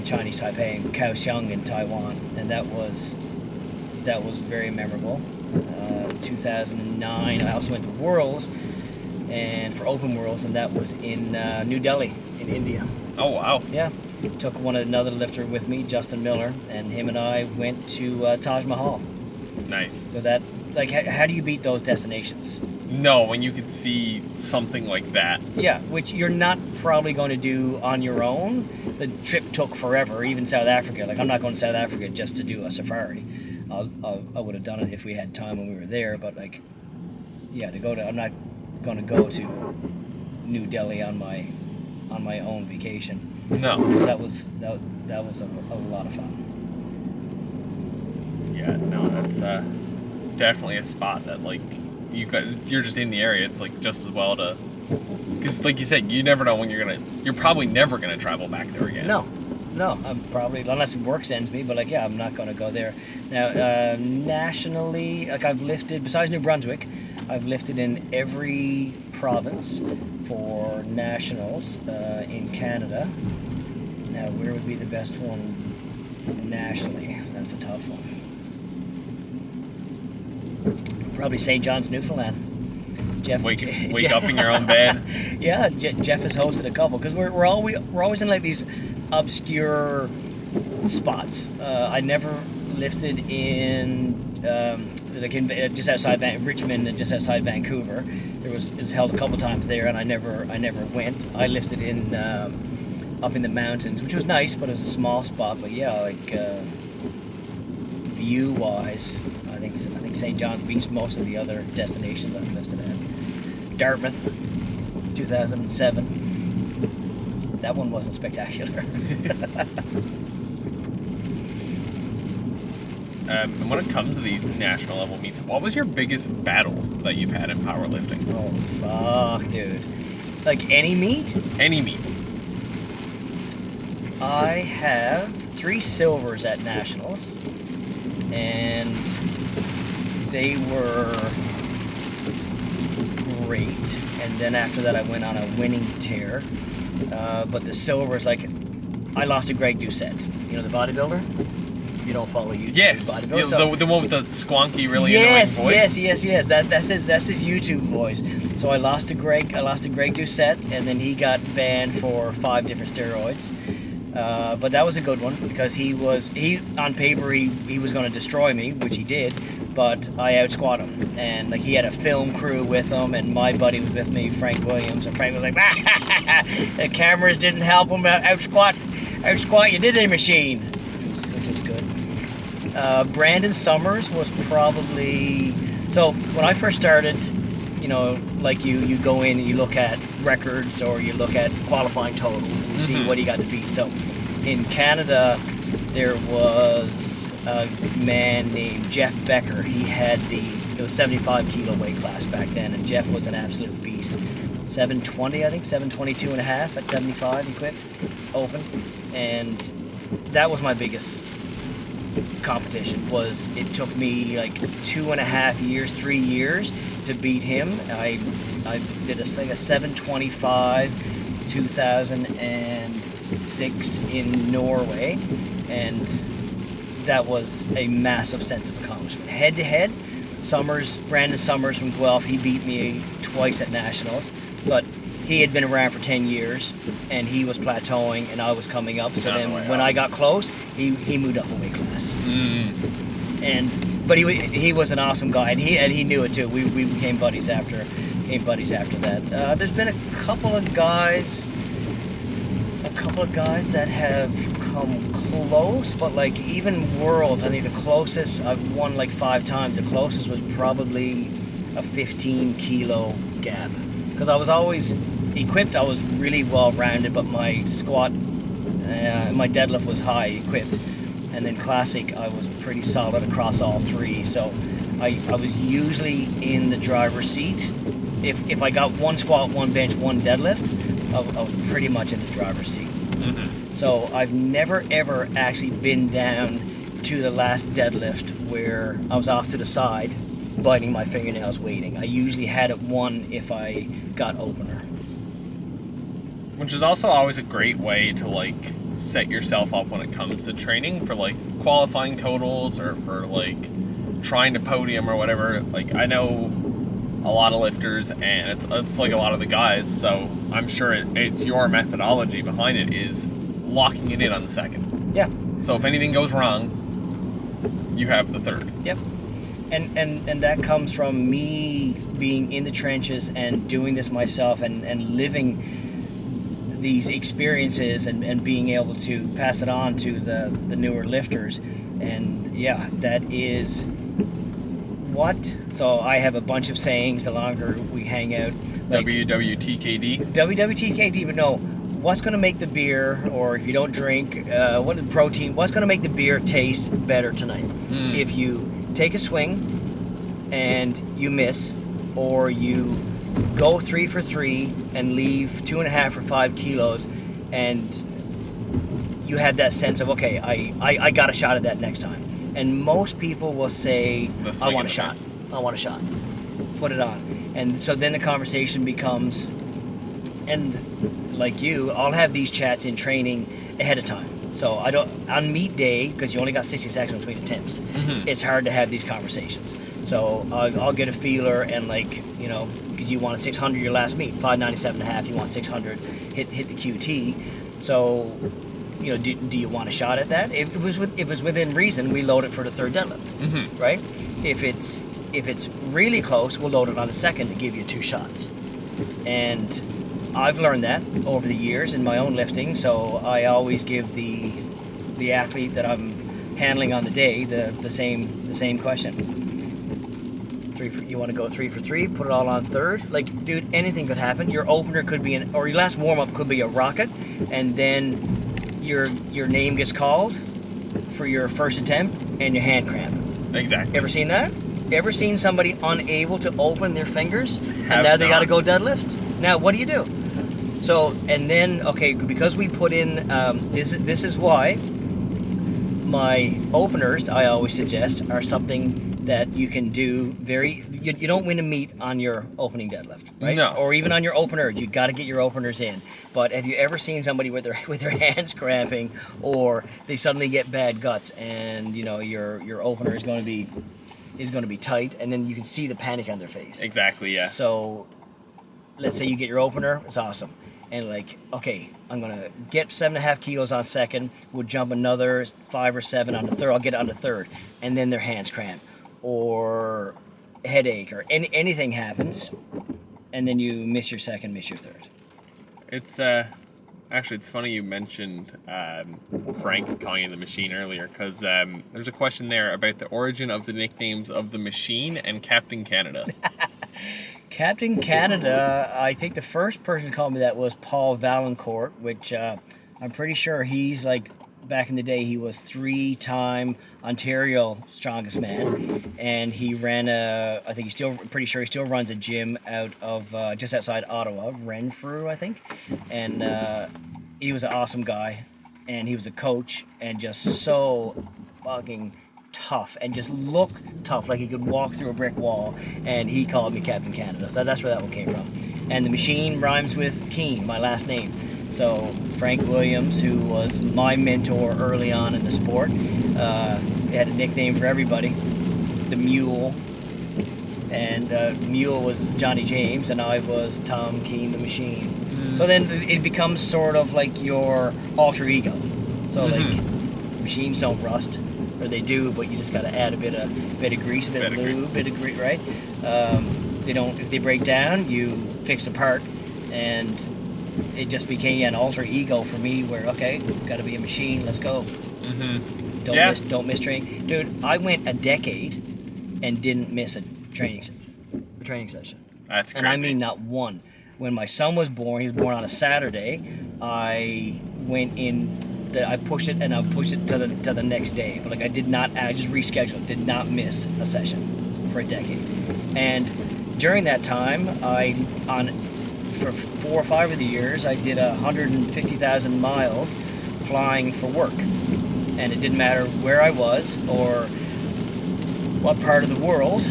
Chinese Taipei, in Kaohsiung in Taiwan, and that was very memorable. 2009, I also went to Worlds, and for Open Worlds, and that was in New Delhi in India. Oh wow! Yeah, took another lifter with me, Justin Miller, and him and I went to Taj Mahal. Nice. So that, like, how do you beat those destinations? No, when you could see something like that. Yeah, which you're not probably going to do on your own. The trip took forever, even South Africa. Like, I'm not going to South Africa just to do a safari. I would have done it if we had time when we were there, but like, yeah, I'm not going to go to New Delhi on my own vacation. No. That was a lot of fun. Yeah, no, that's definitely a spot that, like, you're just in the area. It's like just as well to, because like you said, you never know when you're probably never gonna travel back there again. No, I'm probably, unless work sends me, but like, yeah, I'm not going to go there. Now, nationally, like, I've lifted, besides New Brunswick, I've lifted in every province for nationals in Canada. Now, where would be the best one nationally? That's a tough one. Probably St. John's, Newfoundland. Jeff, Wake up in your own bed. Yeah, Jeff has hosted a couple, because we're always in like these obscure spots. I never lifted in just outside Richmond and just outside Vancouver. It was held a couple times there, and I never went. I lifted in up in the mountains, which was nice, but it was a small spot. But yeah, like view wise, I think St. John's beats most of the other destinations I've lifted at. Dartmouth, 2007. That one wasn't spectacular. And when it comes to these national level meets, what was your biggest battle that you've had in powerlifting? Oh, fuck, dude. Like, any meet? Any meet. I have 3 silvers at nationals, and they were great. And then after that, I went on a winning tear. But the silvers, like, I lost to Greg Doucette. You know, the bodybuilder? You don't follow YouTube. Yes, bodybuilder. the one with the squonky, really annoying voice. Yes. That's his YouTube voice. So I lost to Greg Doucette, and then he got banned for 5 different steroids. But that was a good one, because he on paper he was going to destroy me, which he did. But I out-squat him, and like, he had a film crew with him, and my buddy was with me, Frank Williams, and Frank was like, the cameras didn't help him out-squat you, did they, machine? Which was good. Brandon Summers was probably, so when I first started, you know, like you go in and you look at records, or you look at qualifying totals, and you see what he got to beat. So in Canada, there was a man named Jeff Becker. He had it was 75 kilo weight class back then, and Jeff was an absolute beast. 720, I think, 722 and a half at 75 he quit open, and that was my biggest competition. It took me like 2.5 years, 3 years to beat him. I did a 725 2006 in Norway, and that was a massive sense of accomplishment. Head to head, Brandon Summers from Guelph, he beat me twice at nationals, but he had been around for 10 years, and he was plateauing, and I was coming up. So then when I got close, he moved up a weight class. But he was an awesome guy, and he knew it too. We became buddies after that. There's been a couple of guys that have come close, but like, even worlds, I think the closest I've won like 5 times. The closest was probably a 15 kilo gap, because I was always equipped. I was really well rounded, but my squat, my deadlift was high equipped, and then classic, I was pretty solid across all 3. So I was usually in the driver's seat. If I got 1 squat, 1 bench, 1 deadlift, I was pretty much in the driver's seat. So I've never ever actually been down to the last deadlift where I was off to the side, biting my fingernails waiting. I usually had it won if I got opener. Which is also always a great way to, like, set yourself up when it comes to training for, like, qualifying totals, or for, like, trying to podium or whatever. Like, I know a lot of lifters, and it's like a lot of the guys, so I'm sure it's your methodology behind it is locking it in on the second. Yeah. So if anything goes wrong, you have the third. Yep. And that comes from me being in the trenches and doing this myself and living these experiences and being able to pass it on to the newer lifters. And yeah, that is what. So I have a bunch of sayings the longer we hang out. Like WWTKD. WWTKD, but no. What's going to make the beer, or if you don't drink, what is protein? What's going to make the beer taste better tonight? If you take a swing and you miss, or you go 3 for 3 and leave 2.5 for 5 kilos, and you have that sense of, okay, I got a shot at that next time. And most people will say, I want a shot. I want a shot. Put it on. And so then the conversation becomes, and like you, I'll have these chats in training ahead of time. So I don't, on meet day, because you only got 60 seconds between attempts, it's hard to have these conversations. So I'll get a feeler, and like, you know, because you want a 600 your last meet, 597.5, you want 600, hit the QT. So, you know, do you want a shot at that? If it was within reason, we load it for the third deadlift, right? If it's really close, we'll load it on the second to give you 2 shots. And I've learned that over the years in my own lifting, so I always give the athlete that I'm handling on the day the same question. You want to go 3 for 3, put it all on third? Like, dude, anything could happen. Your opener could be or your last warm-up could be a rocket, and then your name gets called for your first attempt and your hand cramp. Exactly. Ever seen that? Ever seen somebody unable to open their fingers and now they got to go deadlift? Now, what do you do? So, and then, okay, because we put in, this is why my openers, I always suggest, are something that you can do you don't win a meet on your opening deadlift, right? No. Or even on your opener, you got to get your openers in. But have you ever seen somebody with their hands cramping, or they suddenly get bad guts, and you know your opener is going to be tight, and then you can see the panic on their face. Exactly, yeah. So let's say you get your opener, it's awesome. And like, okay, I'm going to get 7.5 kilos on second, we'll jump another 5 or 7 on the third, I'll get it on the third, and then their hands cramp, or headache, or anything happens, and then you miss your second, miss your third. It's, actually, it's funny you mentioned Frank calling you the Machine earlier, because there's a question there about the origin of the nicknames of the Machine and Captain Canada. Captain Canada, I think the first person to call me that was Paul Valancourt, which I'm pretty sure he's like, back in the day, he was 3-time Ontario strongest man, and he ran I think pretty sure he still runs a gym out of just outside Ottawa, Renfrew, I think, and he was an awesome guy, and he was a coach, and just so fucking tough, and just looked tough, like he could walk through a brick wall, and he called me Captain Canada. So that's where that one came from. And the Machine rhymes with Kean, my last name. So Frank Williams, who was my mentor early on in the sport, they had a nickname for everybody. The Mule, and Mule was Johnny James, and I was Tom Kean, the Machine. So then it becomes sort of like your alter ego. So like, machines don't rust, or they do, but you just got to add a bit of grease, a bit of lube, bit of grease, right? They don't. If they break down, you fix a part, and it just became an alter ego for me. Where okay, got to be a machine. Let's go. Don't miss training, dude. I went a decade and didn't miss a training session. That's crazy. And I mean not one. When my son was born, he was born on a Saturday. I went in. I pushed it, and I pushed it to the next day. But like I just rescheduled. Did not miss a session for a decade. And during that time, for 4 or 5 of the years, I did 150,000 miles flying for work, and it didn't matter where I was or what part of the world.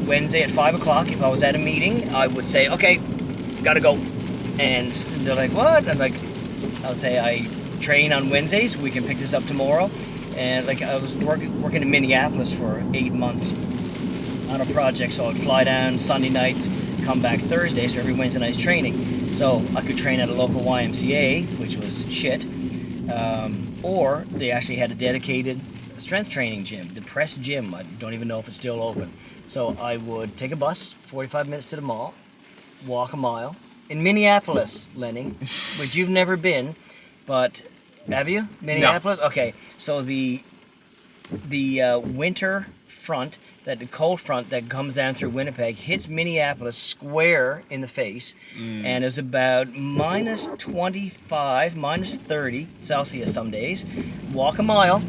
Wednesday at 5 o'clock, if I was at a meeting, I would say, "Okay, gotta go," and they're like, "What?" I'm like, I would say, "I train on Wednesdays. We can pick this up tomorrow." And like I was working in Minneapolis for 8 months on a project, so I'd fly down Sunday nights, come back Thursday, so every Wednesday night's training. So I could train at a local YMCA, which was shit, or they actually had a dedicated strength training gym, the Press Gym. I don't even know if it's still open. So I would take a bus, 45 minutes to the mall, walk a mile. In Minneapolis, Lenny, which you've never been, but have you? Minneapolis? No. Okay, so the winter front, the cold front that comes down through Winnipeg hits Minneapolis square in the face, and it's about minus 25, minus 30 Celsius some days. Walk a mile,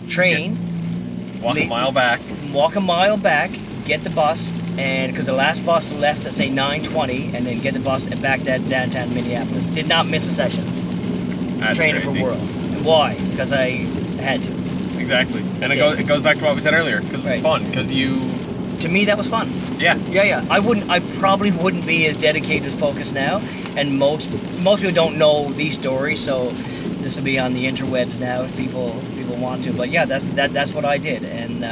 train. Walk a mile back. Walk a mile back, get the bus, and because the last bus left at say 9:20, and then get the bus and back downtown Minneapolis. Did not miss a session. That's Training crazy. for Worlds. And why? Because I had to. Exactly. And it goes back to what we said earlier, because it's fun, because you... To me, that was fun. Yeah. Yeah. I probably wouldn't be as dedicated, focused now, and most people don't know these stories, so this will be on the interwebs now if people want to. But yeah, that's what I did, and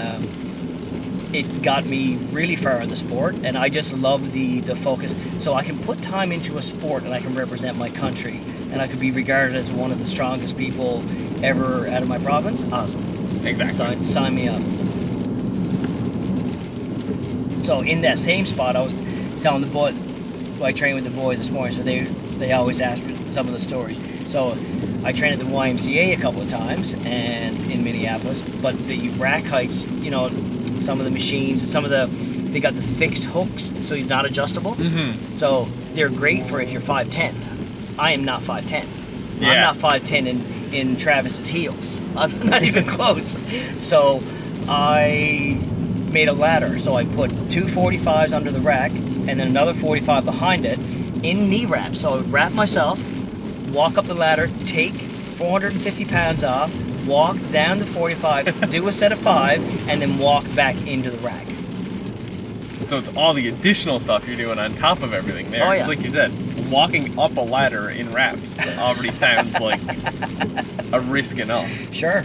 it got me really far in the sport, and I just love the focus. So I can put time into a sport, and I can represent my country, and I could be regarded as one of the strongest people ever out of my province. Awesome. Exactly. Sign me up. So in that same spot, I was telling the boy, I trained with the boys this morning, so they always ask for some of the stories. So I trained at the YMCA a couple of times, and in Minneapolis, but the rack heights, some of the machines, they got the fixed hooks, so you're not adjustable. Mm-hmm. So they're great for if you're 5'10". I am not 5'10". Yeah. I'm not 5'10" in Travis's heels. I'm not even close. So I made a ladder. So I put two 45s under the rack and then another 45 behind it in knee wraps. So I would wrap myself, walk up the ladder, take 450 pounds off, walk down to 45, do a set of 5, and then walk back into the rack. So it's all the additional stuff you're doing on top of everything there. Oh, yeah. It's like you said, walking up a ladder in wraps already sounds like a risk enough. Sure.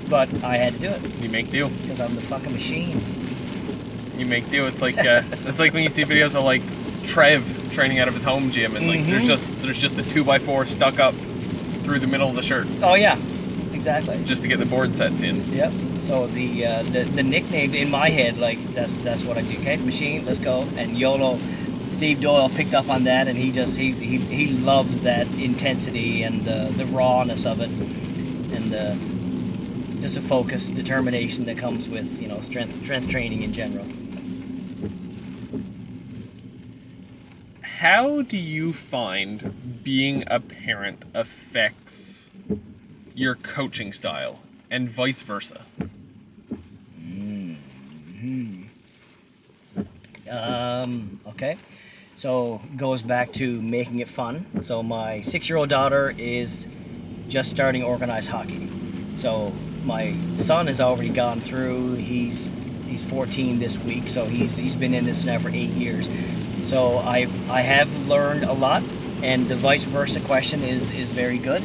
But I had to do it. You make do. Because I'm the fucking machine. You make do. It's like when you see videos of like Trev training out of his home gym, and like there's just a 2x4 stuck up through the middle of the shirt. Oh yeah, exactly. Just to get the board sets in. Yep. So the nickname in my head, like that's what I do. Okay, machine, let's go. And YOLO, Steve Doyle picked up on that, and he loves that intensity and the rawness of it, and just a focus, determination that comes with strength training in general. How do you find being a parent affects your coaching style, and vice versa? Okay. So goes back to making it fun. So my 6-year-old daughter is just starting organized hockey. So my son has already gone through. He's 14 this week, so he's been in this now for 8 years. So I have learned a lot, and the vice versa question is very good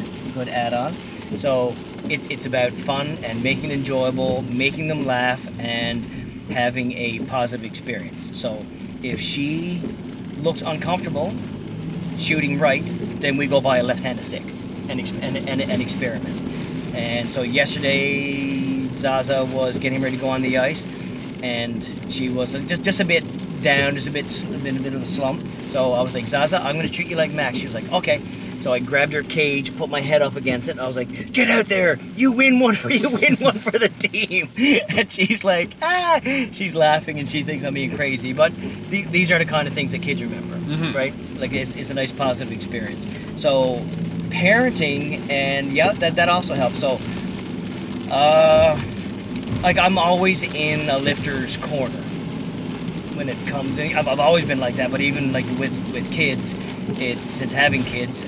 add-on. So it's about fun and making it enjoyable, making them laugh, and having a positive experience. So if she looks uncomfortable shooting right, then we go buy a left-handed stick and experiment. And so yesterday, Zaza was getting ready to go on the ice, and she was just a bit down, just a bit of a slump. So I was like, Zaza, I'm going to treat you like Max. She was like, okay. So I grabbed her cage, put my head up against it, and I was like, get out there, you win one for the team. And she's like, ah, she's laughing and she thinks I'm being crazy. But these are the kind of things that kids remember, right? Like it's a nice positive experience. So parenting, and yeah, that also helps. So like I'm always in a lifter's corner when it comes in. I've always been like that, but even like with kids, since having kids,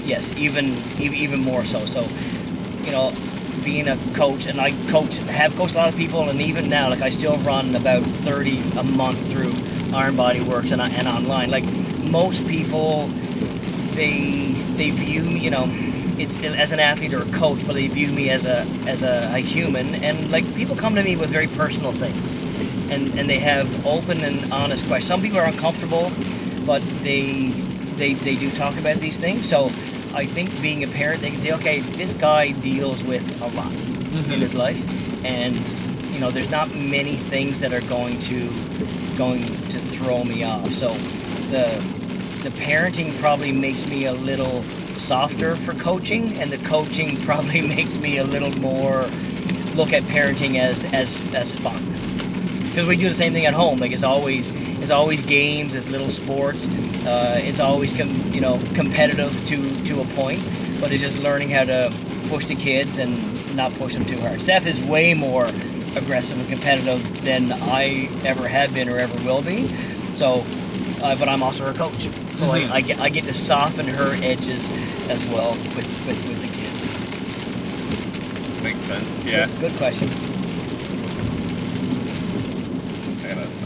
yes, even more so. So, being a coach, and I have coached a lot of people, and even now, like I still run about 30 a month through Iron Body Works and online. Like most people, they view me, it's as an athlete or a coach, but they view me as a human, and like people come to me with very personal things, and they have open and honest questions. Some people are uncomfortable, but they do talk about these things. So I think being a parent, they can say, okay, this guy deals with a lot. in his life, and you know, there's not many things that are going to throw me off. So the parenting probably makes me a little softer for coaching, and the coaching probably makes me a little more look at parenting as fun. Because we do the same thing at home. Like it's always games, it's little sports. It's always competitive to a point, but it's just learning how to push the kids and not push them too hard. Steph is way more aggressive and competitive than I ever have been or ever will be. So, but I'm also her coach. So I get to soften her edges as well with the kids. Makes sense. Yeah. Good question.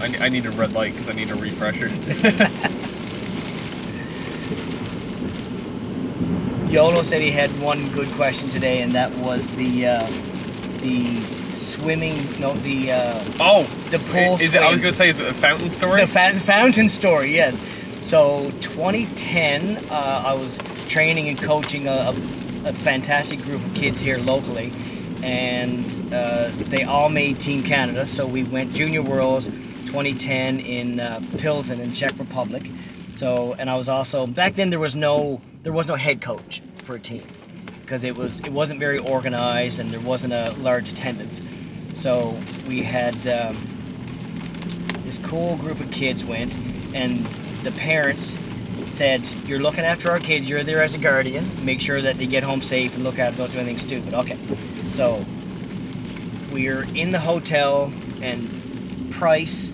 I need a red light because I need a refresher. Yolo said he had one good question today, and that was the swimming. No, the pool. Is it? I was going to say, is it the fountain story? The fountain story. Yes. So 2010, I was training and coaching a fantastic group of kids here locally, and they all made Team Canada. So we went Junior Worlds 2010 in Pilsen in Czech Republic. So, and I was also back then there was no head coach for a team because it wasn't very organized and there wasn't a large attendance. So we had this cool group of kids went, and the parents said, "You're looking after our kids. You're there as a guardian. Make sure that they get home safe and look out, don't do anything stupid." Okay. So we're in the hotel, and Price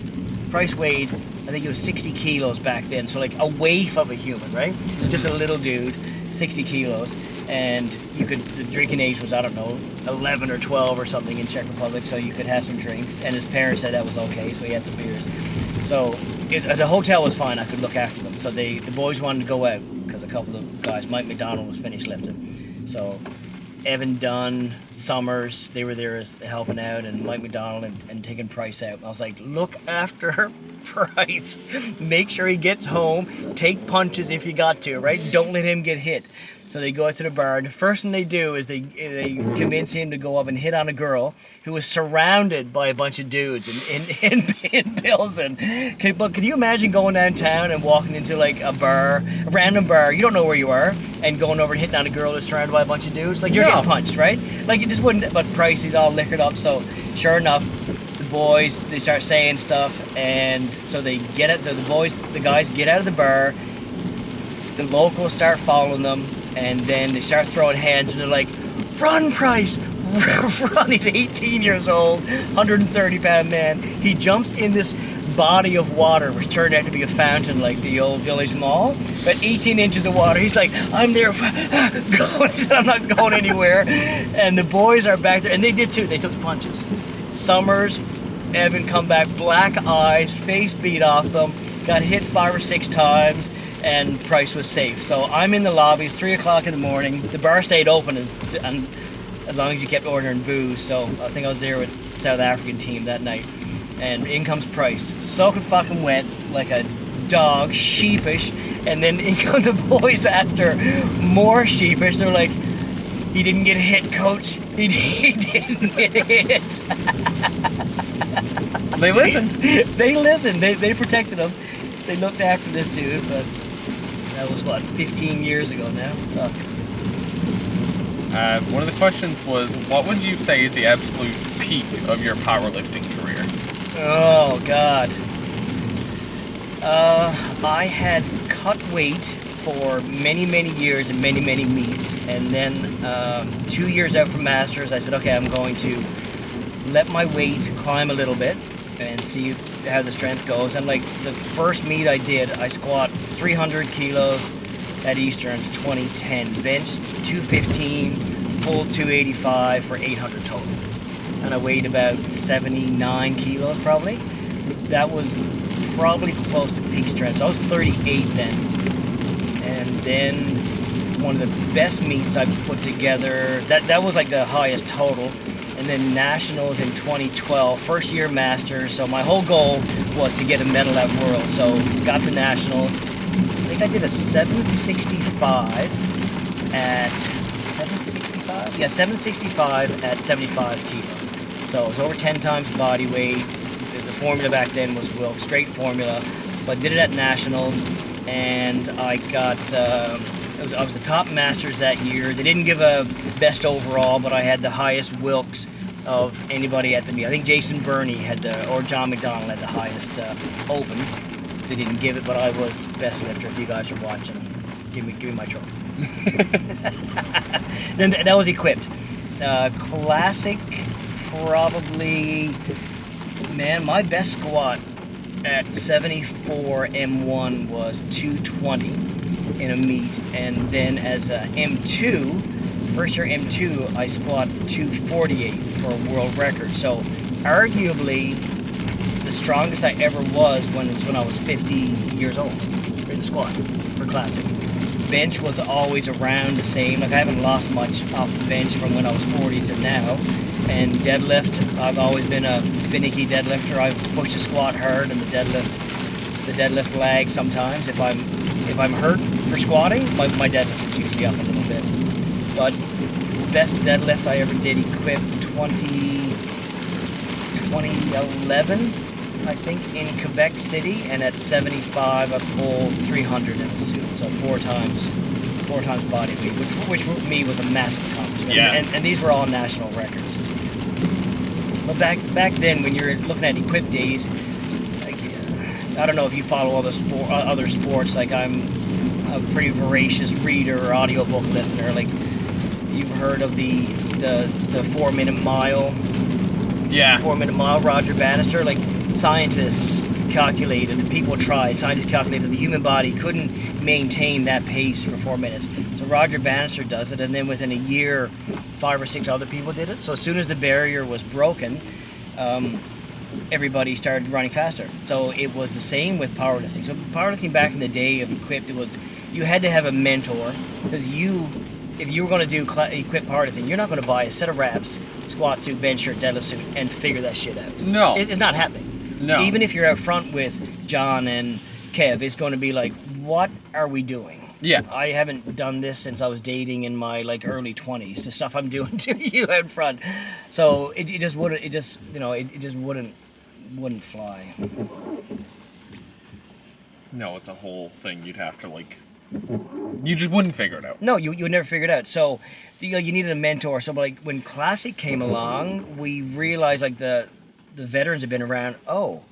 weighed, I think it was 60 kilos back then. So like a waif of a human, right? Just a little dude, 60 kilos. And the drinking age was, I don't know, 11 or 12 or something in Czech Republic, so you could have some drinks. And his parents said that was okay, so he had some beers. So the hotel was fine, I could look after them. So the boys wanted to go out, because a couple of guys, Mike McDonald was finished lifting. So Evan Dunn, Summers, they were there helping out, and Mike McDonald and taking Price out. I was like, look after Price. Make sure he gets home. Take punches if you got to, right? Don't let him get hit. So they go out to the bar, and the first thing they do is they convince him to go up and hit on a girl who was surrounded by a bunch of dudes in Pilsen. But can you imagine going downtown and walking into like a random bar, you don't know where you are, and going over and hitting on a girl who's surrounded by a bunch of dudes? Like, you're getting punched, right? Like, you just wouldn't. But Price, he's all liquored up, so sure enough, the boys, they start saying stuff, and so they get it. So the guys get out of the bar, the locals start following them, and then they start throwing hands, and they're like, "Run, Price! Run!" He's 18 years old, 130-pound man. He jumps in this body of water, which turned out to be a fountain like the old village mall, but 18 inches of water. He's like, "I'm there." Going. He said, "I'm not going anywhere." And the boys are back there, and they did too. They took punches. Summers, Evan come back, black eyes, face beat off them, got hit 5 or 6 times, and Price was safe. So I'm in the lobby. It's 3 o'clock in the morning. The bar stayed open, and as long as you kept ordering booze. So I think I was there with the South African team that night. And in comes Price, soaking fucking wet like a dog, sheepish. And then in come the boys after, more sheepish. They're like, "He didn't get hit, coach. He didn't get hit." They listened. They listened. They protected him. They looked after this dude, but that was, 15 years ago now? Fuck. One of the questions was, what would you say is the absolute peak of your powerlifting career? Oh, God. I had cut weight for many, many years and many, many meets. And then 2 years out from Masters, I said, okay, I'm going to let my weight climb a little bit and see how the strength goes. And like the first meet I did, I squat 300 kilos at Easterns 2010, benched 215, pulled 285 for 800 total. And I weighed about 79 kilos probably. That was probably close to peak strength. So I was 38 then. And then one of the best meets I put together, that was like the highest total. And then Nationals in 2012, first year Masters. So my whole goal was to get a medal at Worlds. So got to Nationals. I think I did a 765 at 765? Yeah, 765 at 75 kilos. So it was over 10 times body weight. The formula back then was Wilkes, great formula. But did it at nationals, and I got. I was the top masters that year. They didn't give a best overall, but I had the highest Wilkes of anybody at the meet. I think Jason Burney had or John McDonald had the highest open. They didn't give it, but I was best lifter. If you guys are watching, give me my trophy. Then that was equipped. Classic, probably. Man, my best squat at 74 M1 was 220 in a meet, and then as a M2, first year M2, I squat 248 for a world record. So arguably the strongest I ever was when I was 50 years old in the squat for classic. Bench was always around the same. Like I haven't lost much off the bench from when I was 40 to now. And deadlift, I've always been a finicky deadlifter. I've pushed the squat hard, and the deadlift lags sometimes. If I'm hurt for squatting, my deadlift is usually up a little bit. But best deadlift I ever did equipped 2011, I think, in Quebec City, and at 75 I pulled 300 in a suit, so four times body weight, which for me was a massive accomplishment. Yeah. And these were all national records. But back then, when you're looking at equipped days, like, I don't know if you follow all the other sports. Like I'm a pretty voracious reader or audiobook listener. Like you've heard of the 4 minute mile. Yeah. 4 minute mile, Roger Bannister. Like scientists calculated, scientists calculated the human body couldn't maintain that pace for 4 minutes. So Roger Bannister does it, and then within a year, 5 or 6 other people did it. So as soon as the barrier was broken, everybody started running faster. So it was the same with powerlifting. So powerlifting back in the day of equipped, it was you had to have a mentor, because if you were going to do equipped powerlifting, you're not going to buy a set of wraps, squat suit, bench shirt, deadlift suit, and figure that shit out. No. It's not happening. No. Even if you're out front with John and Kev, it's going to be like, what are we doing? Yeah. I haven't done this since I was dating in my early 20s. The stuff I'm doing to you out front. So it just wouldn't fly. No, it's a whole thing. You'd have to you just wouldn't figure it out. No, you would never figure it out. So you needed a mentor. So when Classic came along, we realized the veterans have been around. Oh,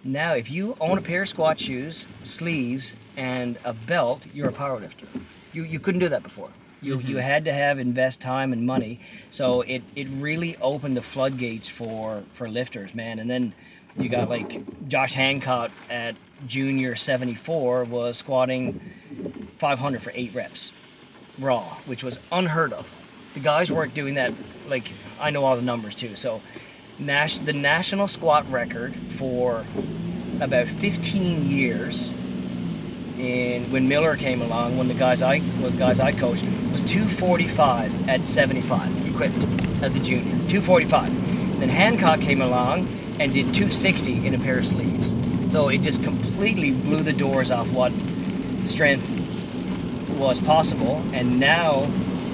now if you own a pair of squat shoes, sleeves, and a belt, you're a powerlifter. You couldn't do that before. You had to invest time and money. So it really opened the floodgates for lifters, man. And then you got Josh Hancock at junior 74 was squatting 500 for 8 reps raw, which was unheard of. The guys weren't doing that. I know all the numbers too. So the national squat record for about 15 years when Miller came along, when the guys I coached, was 245 at 75 equipped as a junior. 245. Then Hancock came along and did 260 in a pair of sleeves. So it just completely blew the doors off what strength was possible, and now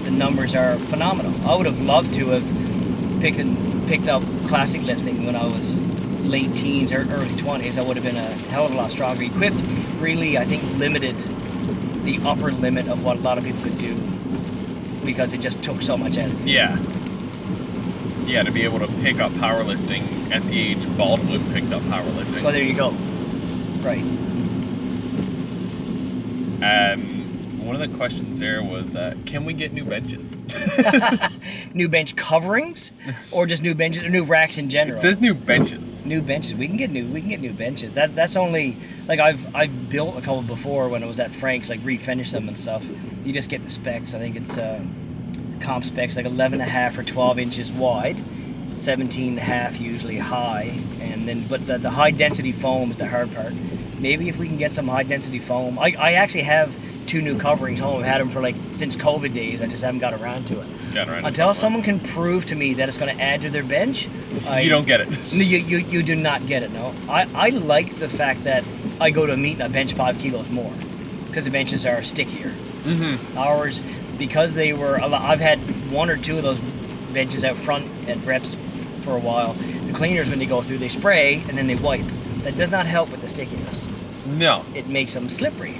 the numbers are phenomenal. I would have loved to have picked up classic lifting when I was late teens or early 20s. I would have been a hell of a lot stronger. Equipped really, I think, limited the upper limit of what a lot of people could do, because it just took so much out of me. Yeah. Yeah, to be able to pick up powerlifting at the age Baldwin picked up powerlifting. Oh, there you go. Right. One of the questions there was, can we get new benches? New bench coverings, or just new benches, or new racks in general? It says new benches. New benches. We can get new benches. That's only I've built a couple before when I was at Frank's, refinished them and stuff. You just get the specs. I think it's comp specs 11.5 or 12 inches wide, 17.5 usually high, and then but the high density foam is the hard part. Maybe if we can get some high density foam. I actually have 2 new coverings home. I've had them for since COVID days. I just haven't got around to it. Until someone can prove to me that it's going to add to their bench, you don't get it. You do not get it. No, I like the fact that I go to a meet and I bench 5 kilos more. because the benches are stickier. Mm-hmm. Ours, because they were, I've had one or two of those benches out front at reps for a while. The cleaners, when they go through, they spray and then they wipe. That does not help with the stickiness. No. It makes them slippery.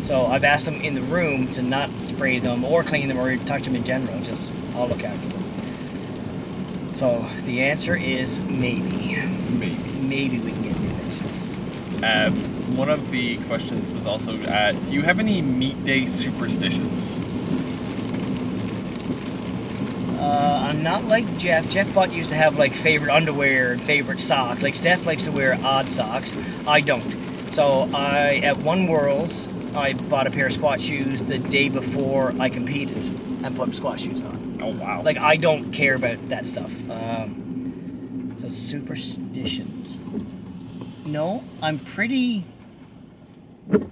So I've asked them in the room to not spray them or clean them or touch them in general. Just, I'll look after them. So the answer is maybe. Maybe we can get new benches. One of the questions was also, do you have any meet day superstitions? I'm not like Jeff. Jeff Butt used to have like favorite underwear and favorite socks. Like Steph likes to wear odd socks. I don't. So at One Worlds, I bought a pair of squat shoes the day before I competed and put squat shoes on. Oh, wow. Like, I don't care about that stuff. So superstitions. No, I'm pretty...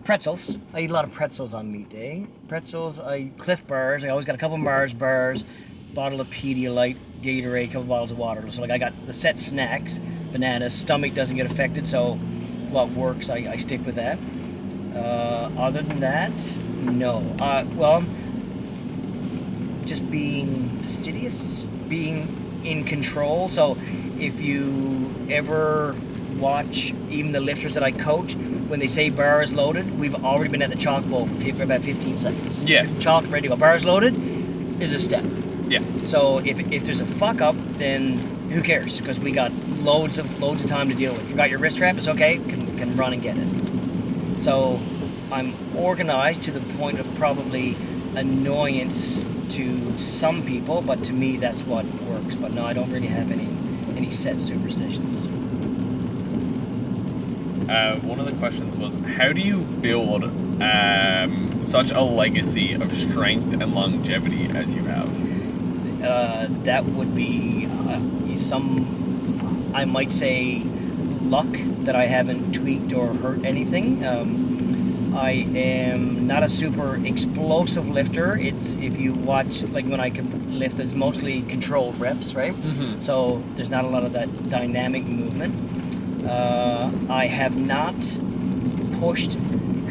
Pretzels. I eat a lot of pretzels on meet day. Pretzels, Cliff Bars. I always got a couple Mars bars, bottle of Pedialyte, Gatorade, a couple bottles of water. So, like, I got the set snacks, bananas. Stomach doesn't get affected, so what works, I stick with that. Other than that, no. Well, just being fastidious, being in control. So if you ever watch even the lifters that I coach, when they say bar is loaded, we've already been at the chalk bowl for about 15 seconds. Yes. Chalk, ready to go. Bar is loaded is a step. Yeah. So if there's a fuck up, then who cares? Because we got loads of time to deal with. Forgot your wrist wrap? It's okay. Can run and get it. So I'm organized to the point of probably annoyance to some people, but to me that's what works. But no, I don't really have any set superstitions. One of the questions was, how do you build such a legacy of strength and longevity as you have? That would be I might say, luck that I haven't tweaked or hurt anything. I am not a super explosive lifter. It's, if you watch, like when I can lift, it's mostly controlled reps, right? Mm-hmm. So there's not a lot of that dynamic movement. I have not pushed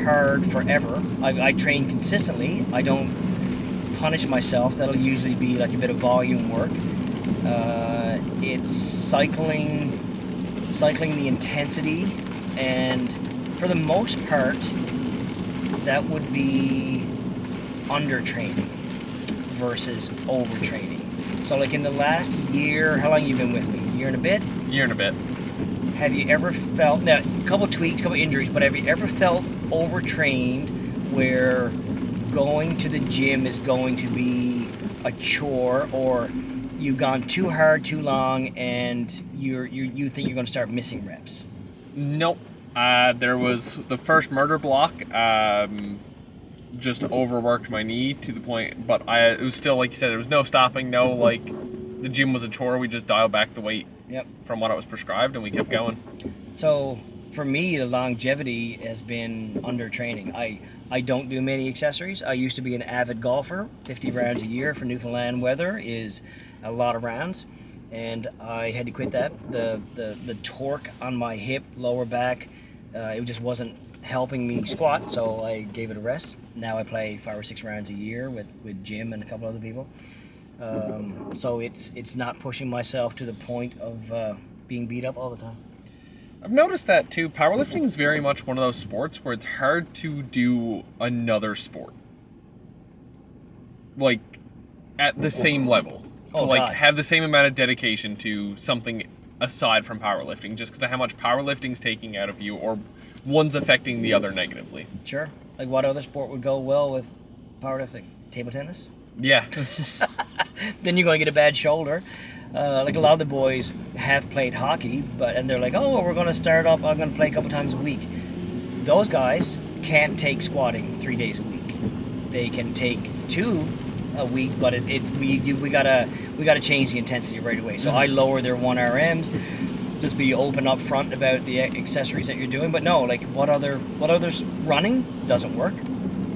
hard forever. I train consistently. I don't punish myself. That'll usually be like a bit of volume work. It's cycling the intensity, and for the most part, that would be undertraining versus overtraining. So like in the last year, how long have you been with me? A year and a bit? Year and a bit. Have you ever felt, now a couple tweaks, couple injuries, but have you ever felt overtrained where going to the gym is going to be a chore, or you've gone too hard too long and you think you're going to start missing reps? Nope. There was the first murder block. Just overworked my knee to the point, but it was still, like you said, there was no stopping. No, like, the gym was a chore. We just dialed back the weight from what it was prescribed, and we kept going. So for me, the longevity has been undertraining. I don't do many accessories. I used to be an avid golfer. 50 rounds a year for Newfoundland weather is a lot of rounds, and I had to quit that. The torque on my hip, lower back, it just wasn't helping me squat, so I gave it a rest. Now I play 5 or 6 rounds a year with Jim and a couple other people. So it's not pushing myself to the point of being beat up all the time. I've noticed that too. Powerlifting is very much one of those sports where it's hard to do another sport, like, at the same level. God. Have the same amount of dedication to something aside from powerlifting, just because of how much powerlifting's taking out of you, or one's affecting the other negatively. Sure. Like, what other sport would go well with powerlifting? Table tennis? Yeah. Then you're going to get a bad shoulder. Like, a lot of the boys have played hockey, and they're like, oh, we're going to start up, I'm going to play a couple times a week. Those guys can't take squatting 3 days a week. They can take 2 a week, but we gotta change the intensity right away. So I lower their 1 RMs. Just be open up front about the accessories that you're doing. But no, like, what others running doesn't work.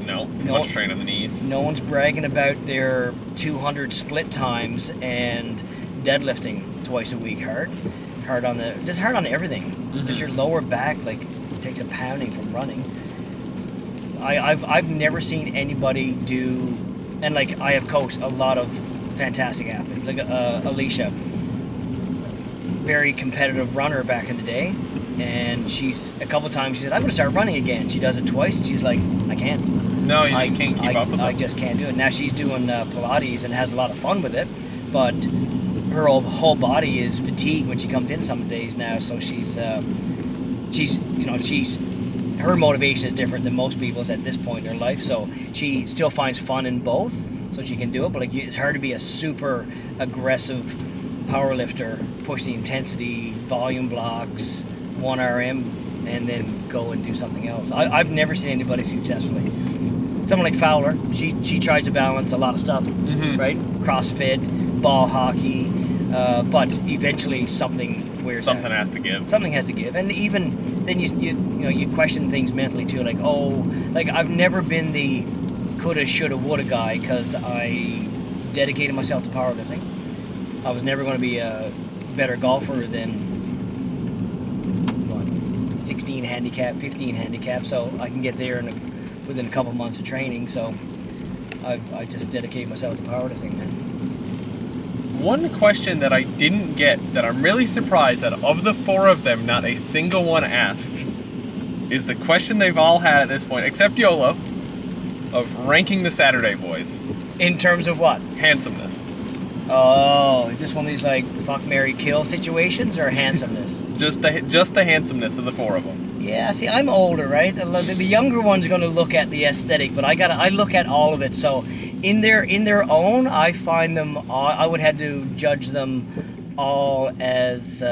No, too much strain on the knees. No one's bragging about their 200 split times and deadlifting twice a week hard on everything. Because your lower back, like, takes a pounding from running. I've never seen anybody do, and like I have coached a lot of fantastic athletes, like Alicia, very competitive runner back in the day, and she's a couple times she said, I'm going to start running again. She does it twice, and she's like, I can't. No, you just can't keep up with it. I just can't do it. Now she's doing Pilates and has a lot of fun with it, but her whole body is fatigued when she comes in some days now. So she's her motivation is different than most people's at this point in her life. So she still finds fun in both, so she can do it. But like, it's hard to be a super aggressive power lifter, push the intensity, volume blocks, 1 RM, and then go and do something else. I've never seen anybody successfully. Someone like Fowler, she tries to balance a lot of stuff, right? CrossFit, ball hockey, but eventually something wears out. Something has to give. Something has to give, and even then you question things mentally too. Like, I've never been the coulda, shoulda, woulda guy because I dedicated myself to powerlifting. I was never going to be a better golfer than 16 handicap, 15 handicap, so I can get there within a couple months of training. So I just dedicate myself to powerlifting, man. One question that I didn't get that I'm really surprised that of the 4 of them, not a single one asked, is the question they've all had at this point, except YOLO, of ranking the Saturday boys. In terms of what? Handsomeness. Oh, is this one of these like fuck, marry, kill situations, or handsomeness? Just the handsomeness of the 4 of them. Yeah, see, I'm older, right? The younger one's going to look at the aesthetic, but I look at all of it. So, in their own, I find them. I would have to judge them all as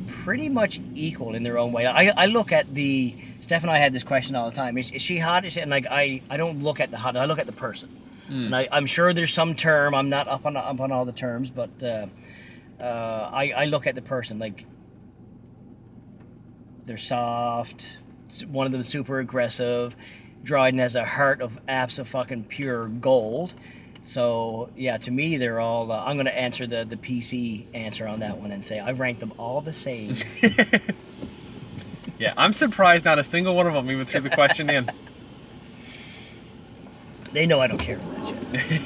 pretty much equal in their own way. I look at the. Steph and I had this question all the time. Is she hot? And like I don't look at the hot. I look at the person. And I'm sure there's some term. I'm not up on all the terms, but I look at the person. Like, they're soft. One of them is super aggressive. Dryden has a heart of fucking pure gold. So yeah, to me they're all. I'm going to answer the PC answer on that one and say I rank them all the same. Yeah, I'm surprised not a single one of them even threw the question in. They know I don't care for that shit.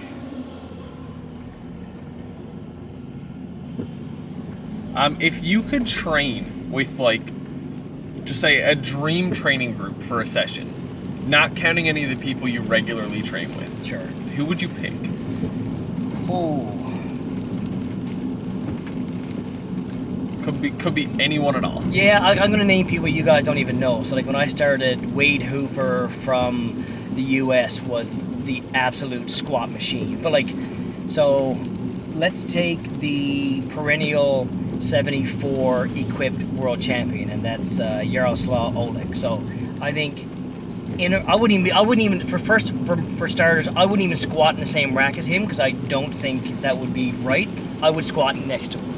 If you could train with, like, just say a dream training group for a session, not counting any of the people you regularly train with, Sure. who would you pick? Oh. Could be anyone at all. Yeah, I'm going to name people you guys don't even know. So like when I started, Wade Hooper from the US was the absolute squat machine. But like, so let's take the perennial 74 equipped world champion, and that's Yaroslav Oleg. So I think I wouldn't even for starters, I wouldn't even squat in the same rack as him because I don't think that would be right. I would squat next to him.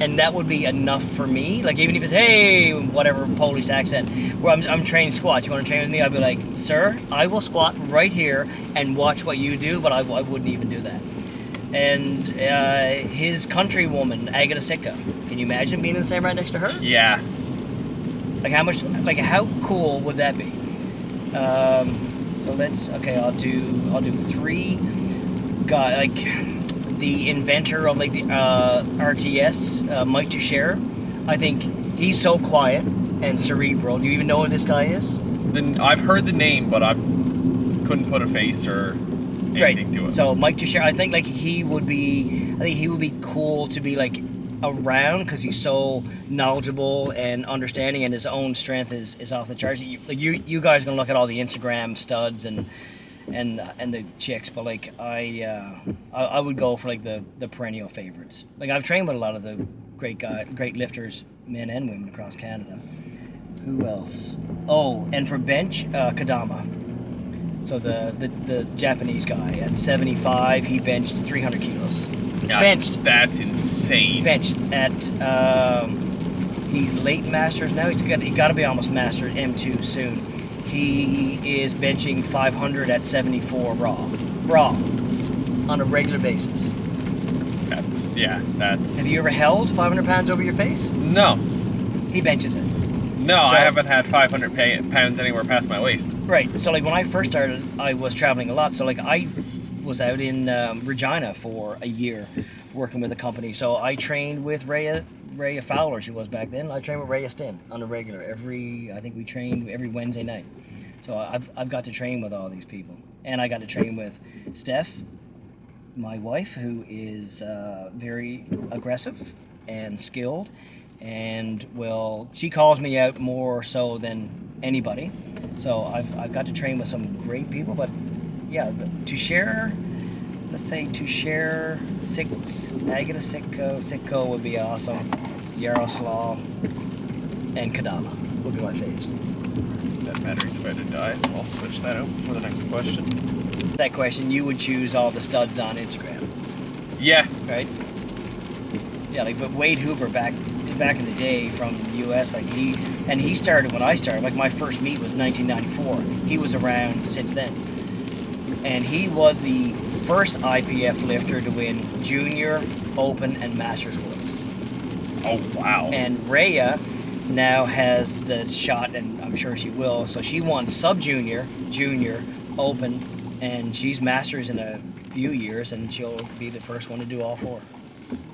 And that would be enough for me. Like, even if it's, hey, whatever Polish accent, where I'm training squats, you want to train with me? I'd be like, sir, I will squat right here and watch what you do, but I wouldn't even do that. And his countrywoman, Agata Sitka, can you imagine being in the same right next to her? Yeah. Like, how cool would that be? So I'll do 3 guys, like, the inventor of like the RTS, Mike Toucher. I think he's so quiet and cerebral. Do you even know who this guy is? I've heard the name, but I couldn't put a face or anything to it. So Mike Toucher, I think he would be cool to be like around because he's so knowledgeable and understanding, and his own strength is off the charts. You guys are gonna look at all the Instagram studs and the chicks, but like I would go for like the perennial favorites. Like, I've trained with a lot of the great lifters, men and women across Canada. Who else? Oh, and for bench, Kadama. So the Japanese guy at 75, he benched 300 kilos. That's insane. Benched at he's late masters now. He got to be almost master at M2 soon. He is benching 500 at 74 raw, on a regular basis. That's. Have you ever held 500 pounds over your face? No. He benches it. No, So- I haven't had 500 pounds anywhere past my waist. Right. So like when I first started, I was traveling a lot. So like I was out in Regina for a year working with a company. So I trained with Rhea Fowler, she was back then. I trained with Rhea Stin on a regular. I think we trained every Wednesday night. So I've got to train with all these people. And I got to train with Steph, my wife, who is very aggressive and skilled. And she calls me out more so than anybody. So I've got to train with some great people. But yeah, to share Agata Sitko would be awesome. Yaroslav and Kadama would be my faves. That battery's about to die, so I'll switch that out for the next question. That question, you would choose all the studs on Instagram, Yeah. right? Yeah, like but Wade Hooper back in the day from the U.S. Like he started when I started. Like my first meet was 1994. He was around since then, and he was the first IPF lifter to win Junior, Open, and Masters Worlds. Oh, wow. And Rhea now has the shot, and I'm sure she will. So she won Sub-Junior, Junior, Open, and she's Masters in a few years, and she'll be the first one to do all four.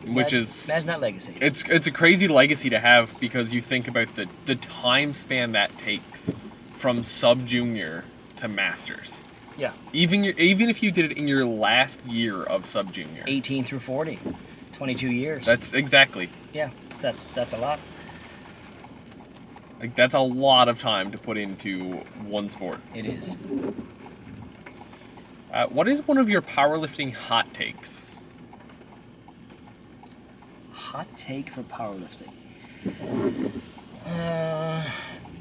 Which is... Imagine that legacy. It's a crazy legacy to have, because you think about the time span that takes from Sub-Junior to Masters. Yeah. Even if you did it in your last year of Sub-Junior. 18 through 40. 22 years. That's exactly. Yeah, that's a lot. Like, that's a lot of time to put into one sport. It is. What is one of your powerlifting hot takes? Hot take for powerlifting.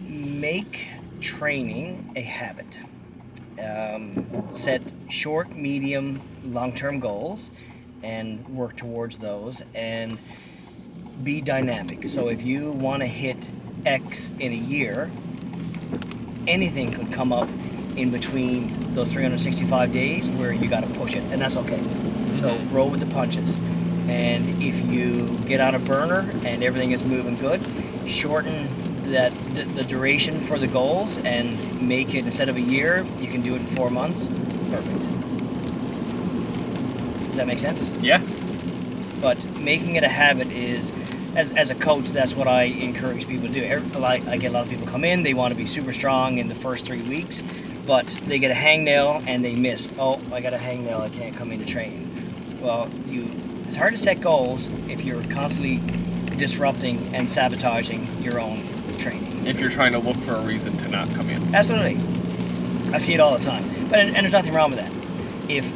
Make training a habit. Set short, medium, long-term goals and work towards those, and be dynamic. So if you want to hit X in a year, anything could come up in between those 365 days where you got to push it, and that's okay. So roll with the punches. And if you get on a burner and everything is moving good, shorten the duration for the goals and make it, instead of a year, you can do it in 4 months. Perfect. Does that make sense? Yeah. But making it a habit is, as a coach, that's what I encourage people to do. I get a lot of people come in, they want to be super strong in the first 3 weeks, but they get a hangnail and they miss. Oh, I got a hangnail, I can't come in to train. Well, it's hard to set goals if you're constantly disrupting and sabotaging your own training. If you're trying to look for a reason to not come in. Absolutely. I see it all the time. And there's nothing wrong with that. If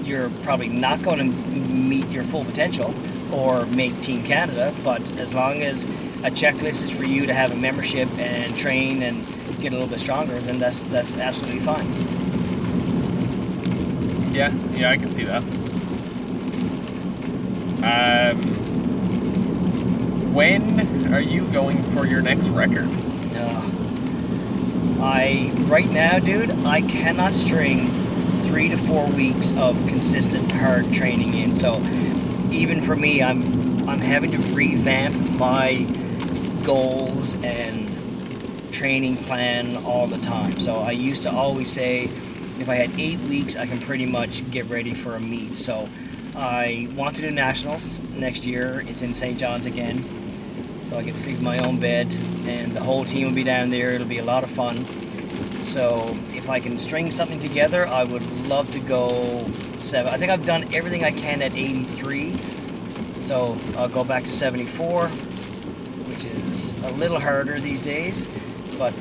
you're probably not going to meet your full potential or make Team Canada, but as long as a checklist is for you to have a membership and train and get a little bit stronger, then that's absolutely fine. Yeah, I can see that. When are you going for your next record? Right now, dude, I cannot string 3 to 4 weeks of consistent hard training in. So even for me, I'm having to revamp my goals and training plan all the time. So I used to always say, if I had 8 weeks, I can pretty much get ready for a meet. So I want to do nationals next year. It's in St. John's again. So I get to sleep in my own bed, and the whole team will be down there. It'll be a lot of fun. So if I can string something together, I would love to go 7. I think I've done everything I can at 83. So I'll go back to 74, which is a little harder these days. But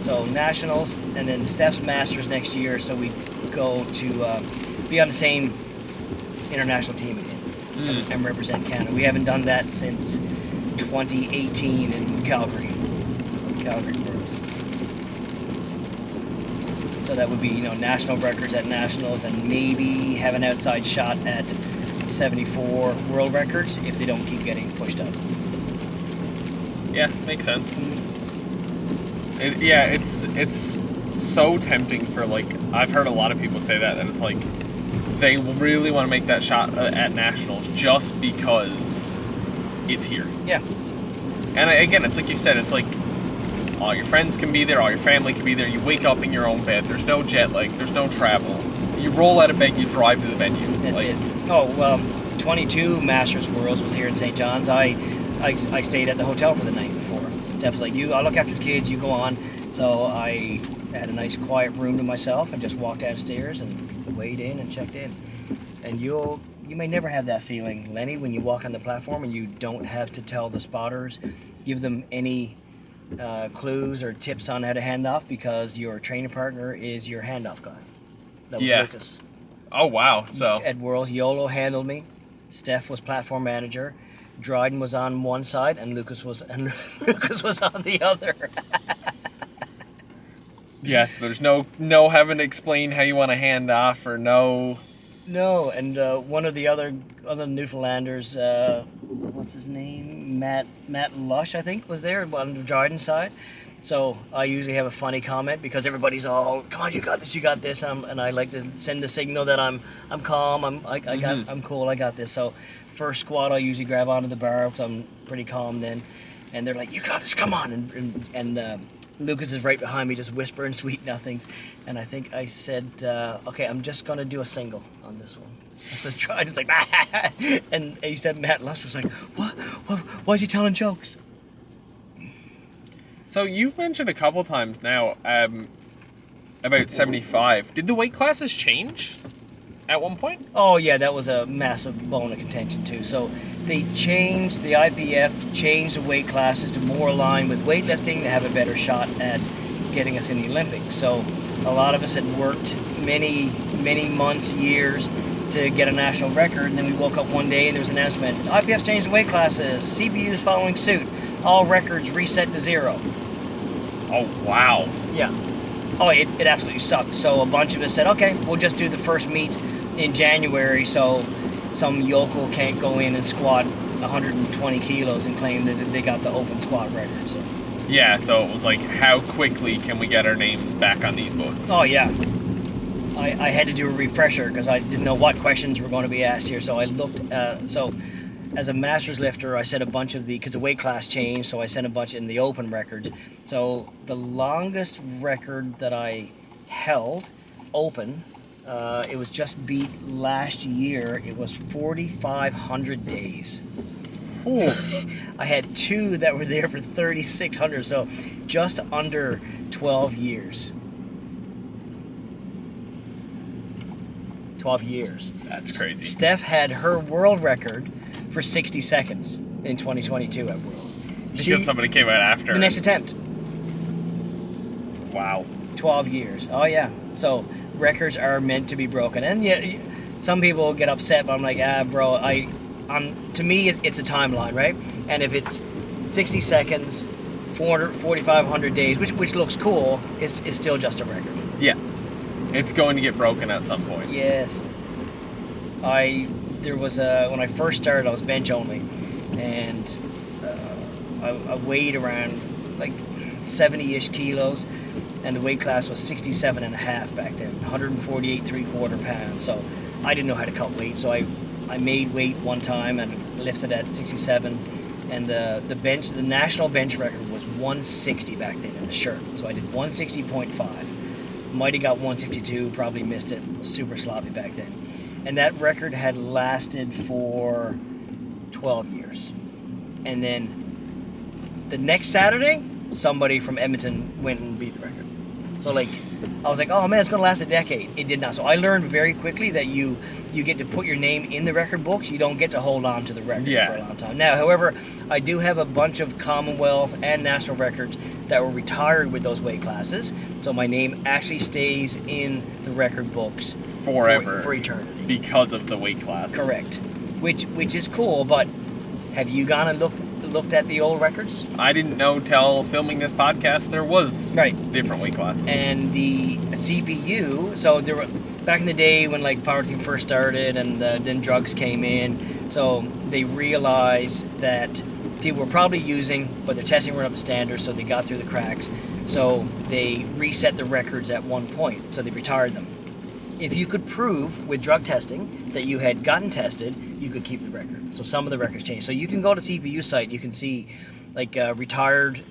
so nationals, and then Steph's Masters next year. So we go to be on the same international team again and represent Canada. We haven't done that since 2018 in Calgary Worlds. So that would be, national records at nationals, and maybe have an outside shot at 74 world records if they don't keep getting pushed up. Yeah, makes sense. It's so tempting for, like, I've heard a lot of people say that, and it's like they really want to make that shot at nationals just because it's here. Yeah. And again, it's like you said, it's like All your friends can be there, all your family can be there. You wake up in your own bed. There's no jet lag, there's no travel. You roll out of bed, you drive to the venue. That's it. Oh, well, 22 Masters Worlds was here in St. John's. I stayed at the hotel for the night before. Steph's like, I'll look after the kids, you go on. So I had a nice quiet room to myself and just walked downstairs and weighed in and checked in. And you may never have that feeling, Lenny, when you walk on the platform and you don't have to tell the spotters, give them any clues or tips on how to hand off, because your training partner is your handoff guy. That was Lucas. Oh, wow. So at Worlds, Yolo handled me. Steph was platform manager. Dryden was on one side, and Lucas was on the other. Yes, there's no having to explain how you want to hand off or no. No, and one of the other Newfoundlanders, what's his name? Matt Lush, I think, was there on the Dryden side. So I usually have a funny comment because everybody's all, "Come on, you got this," and I like to send the signal that I'm calm, I'm cool, I got this. So first squat, I usually grab onto the bar because I'm pretty calm then, and they're like, "You got this, come on!" And Lucas is right behind me, just whispering sweet nothings, and I think I said, "Okay, I'm just gonna do a single on this one." So I was like, "Ah!" and he said, Matt Lush was like, "What? Why is he telling jokes?" So you've mentioned a couple times now about 75. Did the weight classes change at one point? Oh yeah, that was a massive bone of contention too. So the IPF changed the weight classes to more align with weightlifting to have a better shot at getting us in the Olympics. So a lot of us had worked many months, years to get a national record, and then we woke up one day and there was an announcement: IPF's changed the weight classes, CPU's following suit. All records reset to 0. Oh, wow. Yeah. Oh, it absolutely sucked. So a bunch of us said, okay, we'll just do the first meet in January so some yokel can't go in and squat 120 kilos and claim that they got the open squat record. So. Yeah, so it was like, how quickly can we get our names back on these books? Oh, yeah. I had to do a refresher because I didn't know what questions were going to be asked here. So I looked, as a master's lifter, I set a bunch of because the weight class changed, so I sent a bunch in the open records. So the longest record that I held open, it was just beat last year. It was 4,500 days. I had 2 that were there for 3,600, so just under 12 years. 12 years. That's crazy. Steph had her world record for 60 seconds in 2022 at Worlds. Because somebody came out after. The next attempt. Wow. 12 years. Oh, yeah. So records are meant to be broken. And yeah, some people get upset, but I'm like, bro, to me, it's a timeline, right? And if it's 60 seconds, 4,500 days, which looks cool, it's still just a record. Yeah. It's going to get broken at some point. Yes. There was when I first started, I was bench only, and I weighed around like 70-ish kilos, and the weight class was 67 and a half back then, 148 3/4 pounds. So I didn't know how to cut weight, so I made weight one time and lifted at 67, and the national bench record was 160 back then in the shirt. So I did 160.5. Might have got 162, probably missed it. Super sloppy back then. And that record had lasted for 12 years. And then the next Saturday, somebody from Edmonton went and beat the record. So like, I was like, oh man, it's gonna last a decade. It did not. So I learned very quickly that you get to put your name in the record books. You don't get to hold on to the record for a long time. Now, however, I do have a bunch of Commonwealth and national records that were retired with those weight classes. So my name actually stays in the record books forever, for eternity, because of the weight classes. Correct. Which is cool. But have you gone and looked at the old records? I didn't know till filming this podcast there was different weight classes. And the CPU, so there were back in the day when like powerlifting first started, and then drugs came in, so they realized that people were probably using, but their testing weren't up to standard, so they got through the cracks. So they reset the records at one point, so they retired them. If you could prove with drug testing that you had gotten tested, you could keep the record. So some of the records changed. So you can go to CPU site, you can see like retired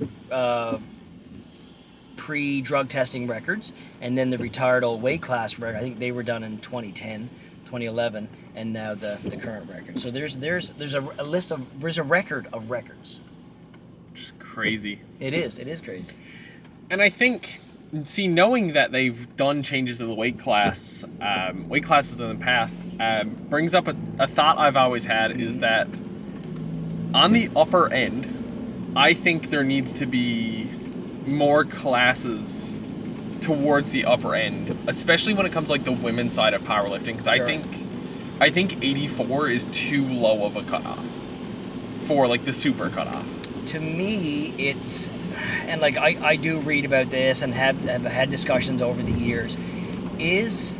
pre-drug testing records, and then the retired old weight class record. I think they were done in 2010, 2011, and now the current record. So there's a record of records. Which is crazy. It is crazy. And I think, knowing that they've done changes to the weight classes in the past, brings up a thought I've always had, is that on the upper end, I think there needs to be more classes towards the upper end, especially when it comes to like the women's side of powerlifting, because Sure. I think 84 is too low of a cutoff for like the super cutoff. To me, it's, and like I do read about this and have had discussions over the years, is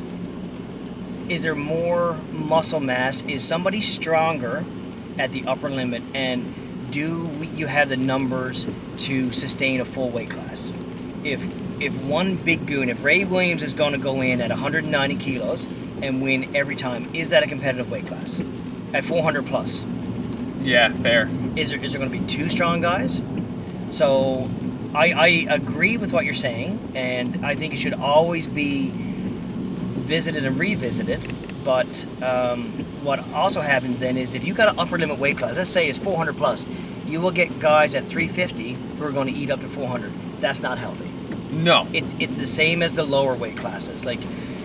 there more muscle mass? Is somebody stronger at the upper limit, and do you have the numbers to sustain a full weight class? If one big goon, if Ray Williams is going to go in at 190 kilos and win every time, is that a competitive weight class? At 400 plus? Yeah, fair. Is there going to be two strong guys? So I agree with what you're saying, and I think it should always be visited and revisited. But what also happens then is, if you got an upper limit weight class, let's say it's 400 plus, you will get guys at 350 who are going to eat up to 400. That's not healthy. No. It's the same as the lower weight classes. Like,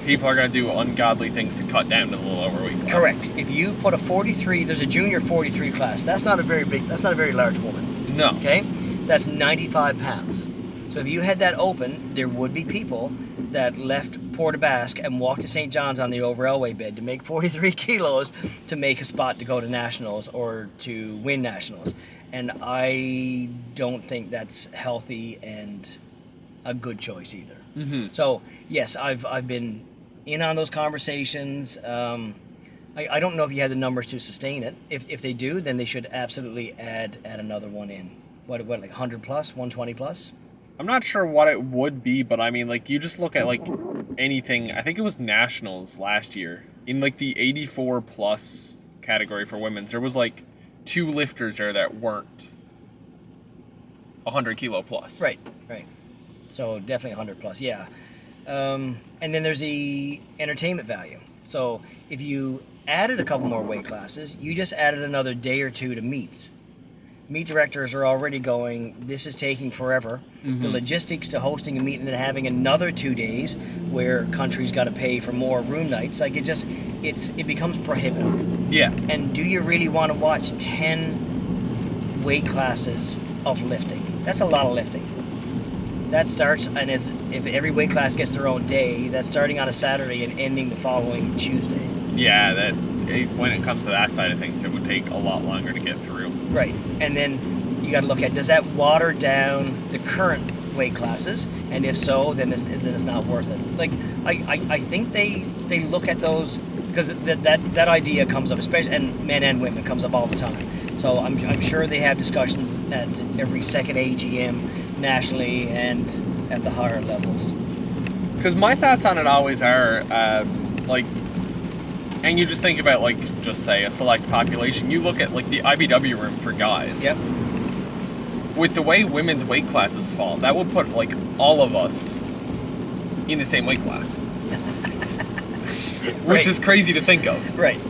people are going to do ungodly things to cut down to the lower weight classes. Correct. If you put a 43, there's a junior 43 class. That's not a very large woman. No. Okay? That's 95 pounds. So if you had that open, there would be people that left Port aux Basques and walked to St. John's on the over Elway bed to make 43 kilos to make a spot to go to nationals or to win nationals. And I don't think that's healthy and a good choice either. Mm-hmm. So yes, I've been in on those conversations. I don't know if you have the numbers to sustain it. If they do, then they should absolutely add another one in. What like 100 plus, 120 plus? I'm not sure what it would be, but I mean, like, you just look at like anything. I think it was nationals last year in like the 84 plus category for women's. There was like 2 lifters there that weren't 100 kilo plus. Right. So definitely 100 plus, yeah. And then there's the entertainment value. So if you added a couple more weight classes, you just added another day or two to meets. Meet directors are already going, this is taking forever. Mm-hmm. The logistics to hosting a meet and then having another 2 days where countries got to pay for more room nights, like it becomes prohibitive. Yeah. And do you really want to watch 10 weight classes of lifting? That's a lot of lifting. That starts, and if every weight class gets their own day, that's starting on a Saturday and ending the following Tuesday. Yeah, when it comes to that side of things, it would take a lot longer to get through. Right. And then you got to look at, does that water down the current weight classes? And if so, then it's not worth it. Like, I think they look at those, because that idea comes up, especially, and men and women, comes up all the time. So I'm sure they have discussions at every second AGM nationally and at the higher levels. Because my thoughts on it always are, like, and you just think about, like, just say a select population. You look at, like, the IBW room for guys. Yep. With the way women's weight classes fall, that would put, like, all of us in the same weight class. Which is crazy to think of. Right.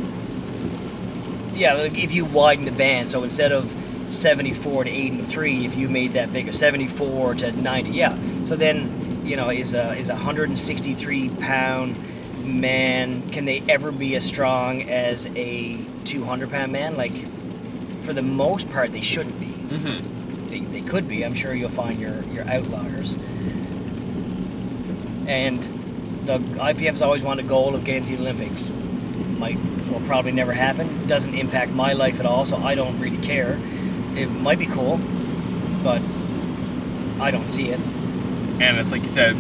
Yeah, like if you widen the band, so instead of 74 to 83, if you made that bigger, 74 to 90, yeah. So then, is a 163 pound man, can they ever be as strong as a 200 pound man? Like, for the most part, they shouldn't be. Mm-hmm. They could be. I'm sure you'll find your outliers. And the IPF's always wanted a goal of getting to the Olympics. Will probably never happen. Doesn't impact my life at all, so I don't really care. It might be cool, but I don't see it. And it's like you said,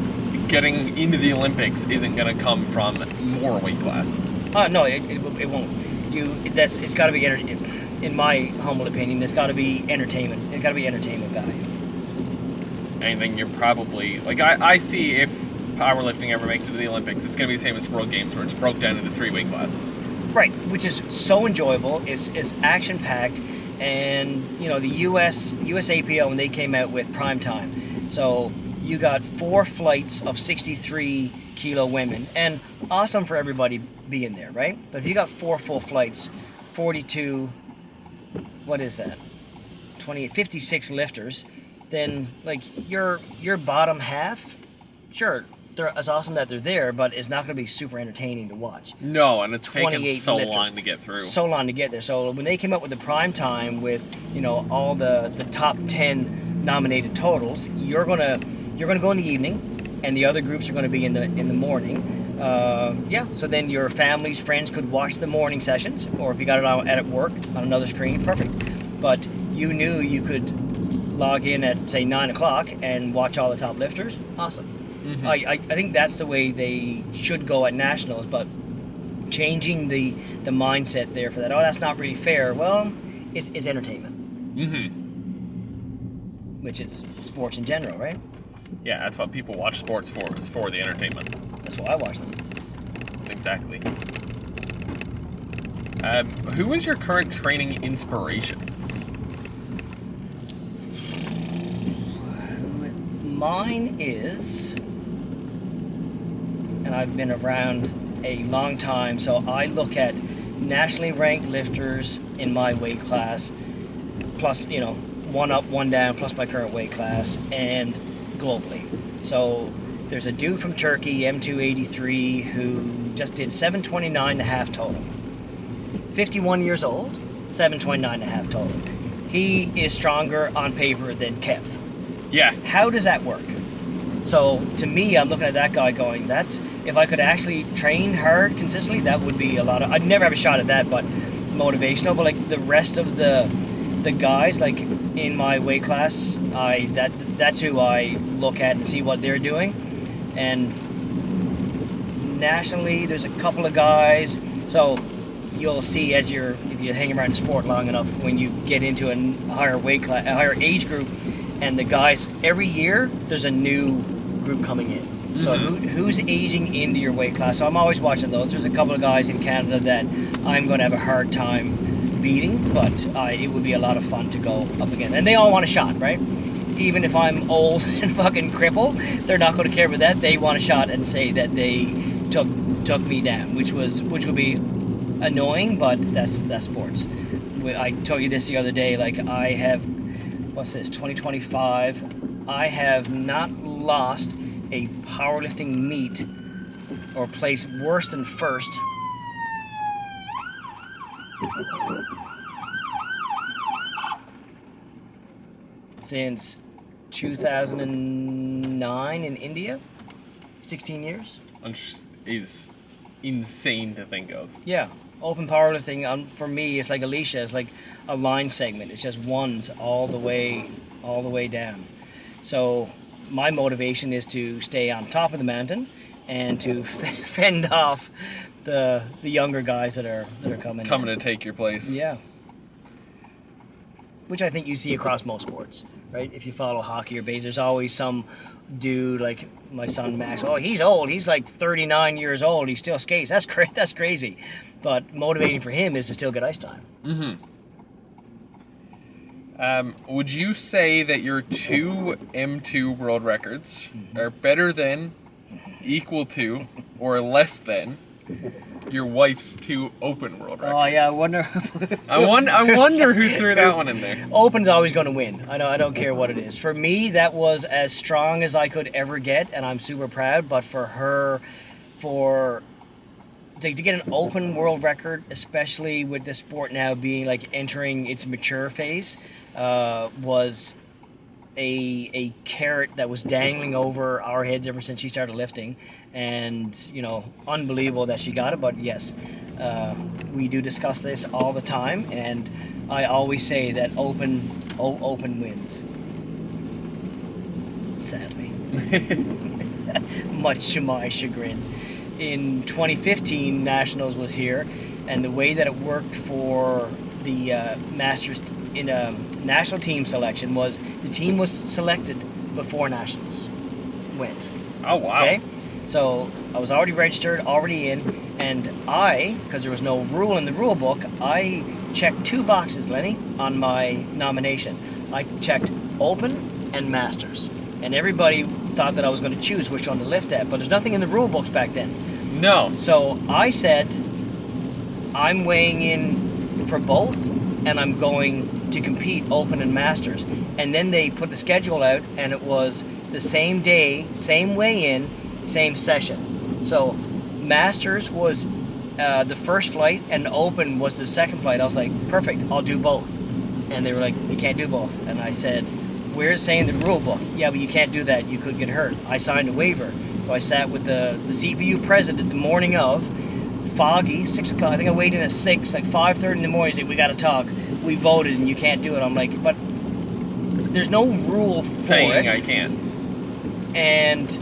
getting into the Olympics isn't going to come from more weight classes. No, it won't. It's got to be, in my humble opinion, it's got to be entertainment. It's got to be entertainment value. Anything you're probably, like, I see if powerlifting ever makes it to the Olympics, it's going to be the same as World Games, where it's broke down into 3 weight classes. Right, which is so enjoyable. It's action-packed. And, the USAPO, when they came out with prime time. So you got 4 flights of 63 kilo women, and awesome for everybody being there, right? But if you got 4 full flights, 42, what is that? 28, 56 lifters, then like your bottom half, sure, they're as awesome that they're there, but it's not going to be super entertaining to watch. No, and it's taken 28 so lifters. long to get through. So long to get there. So when they came up with the prime time with, you know, all the top 10 nominated totals, you're gonna go in the evening, and the other groups are going to be in the morning. So then your families, friends could watch the morning sessions, or if you got it out at work on another screen, perfect. But you knew you could log in at, say, 9 o'clock and watch all the top lifters. Awesome. Mm-hmm. I think that's the way they should go at nationals, but changing the mindset there for that, oh, that's not really fair. Well, it's entertainment. Mm-hmm. Which is sports in general, right? Yeah, that's what people watch sports for, is for the entertainment. That's why I watch them. Exactly. Who is your current training inspiration? Mine is, and I've been around a long time, so I look at nationally ranked lifters in my weight class, plus, you know, one up, one down, plus my current weight class, and globally. So there's a dude from Turkey, M283, who just did 729.5 total. 51 years old, 729.5 total. He is stronger on paper than Kev. Yeah. How does that work? So to me, I'm looking at that guy going, that's, if I could actually train hard consistently, that would be a lot of, I'd never have a shot at that, but motivational. But like the rest of the guys, like in my weight class, that's who I look at and see what they're doing. And nationally, there's a couple of guys. So you'll see if you hang around the sport long enough, when you get into a higher weight class, a higher age group, and the guys, every year there's a new group coming in. Mm-hmm. So who's aging into your weight class? So I'm always watching those. There's a couple of guys in Canada that I'm going to have a hard time beating, but it would be a lot of fun to go up against. And they all want a shot, right? Even if I'm old and fucking crippled, they're not going to care about that. They want a shot and say that they took me down, which would be annoying, but that's sports. I told you this the other day, like I have, what's this, 2025, I have not lost a powerlifting meet or placed worse than first since 2009 in India. 16 years. Which is insane to think of. Yeah. Open powerlifting, for me, it's like Alicia. It's like a line segment. It's just ones all the way down. So my motivation is to stay on top of the mountain and to fend off the younger guys that are coming to take your place. Yeah. Which I think you see across most sports, right? If you follow hockey or baseball, there's always some dude like my son Max. Oh, he's old. He's like 39 years old. He still skates. That's crazy. But motivating for him is to still get ice time. Mm-hmm. Would you say that your 2 M2 world records are better than, equal to, or less than your wife's 2 open world records? Oh yeah, I wonder. I wonder who threw that one in there. Open's always going to win. I don't care what it is. For me, that was as strong as I could ever get, and I'm super proud. But for her, to get an open world record, especially with the sport now being like entering its mature phase, was a carrot that was dangling over our heads ever since she started lifting. And, you know, unbelievable that she got it. But yes, we do discuss this all the time, and I always say that open wins. Sadly. Much to my chagrin. In 2015, Nationals was here, and the way that it worked for the Masters in a national team selection was the team was selected before Nationals went. Oh, wow. Okay? So I was already registered, already in, and because there was no rule in the rule book, I checked 2 boxes, Lenny, on my nomination. I checked Open and Masters. And everybody thought that I was going to choose which one to lift at, but there's nothing in the rule books back then. No. So I said, I'm weighing in for both, and I'm going to compete Open and Masters. And then they put the schedule out, and it was the same day, same weigh-in, same session. So Masters was the first flight, and Open was the second flight. I was like, perfect, I'll do both. And they were like, you can't do both. And I said, where's saying the rule book? Yeah, but you can't do that. You could get hurt. I signed a waiver. So I sat with the CPU president the morning of, foggy, 6 o'clock. I think I weighed in at 6, like 5:30 in the morning. He's like, we got to talk. We voted and you can't do it. I'm like, but there's no rule for saying it. I can't. And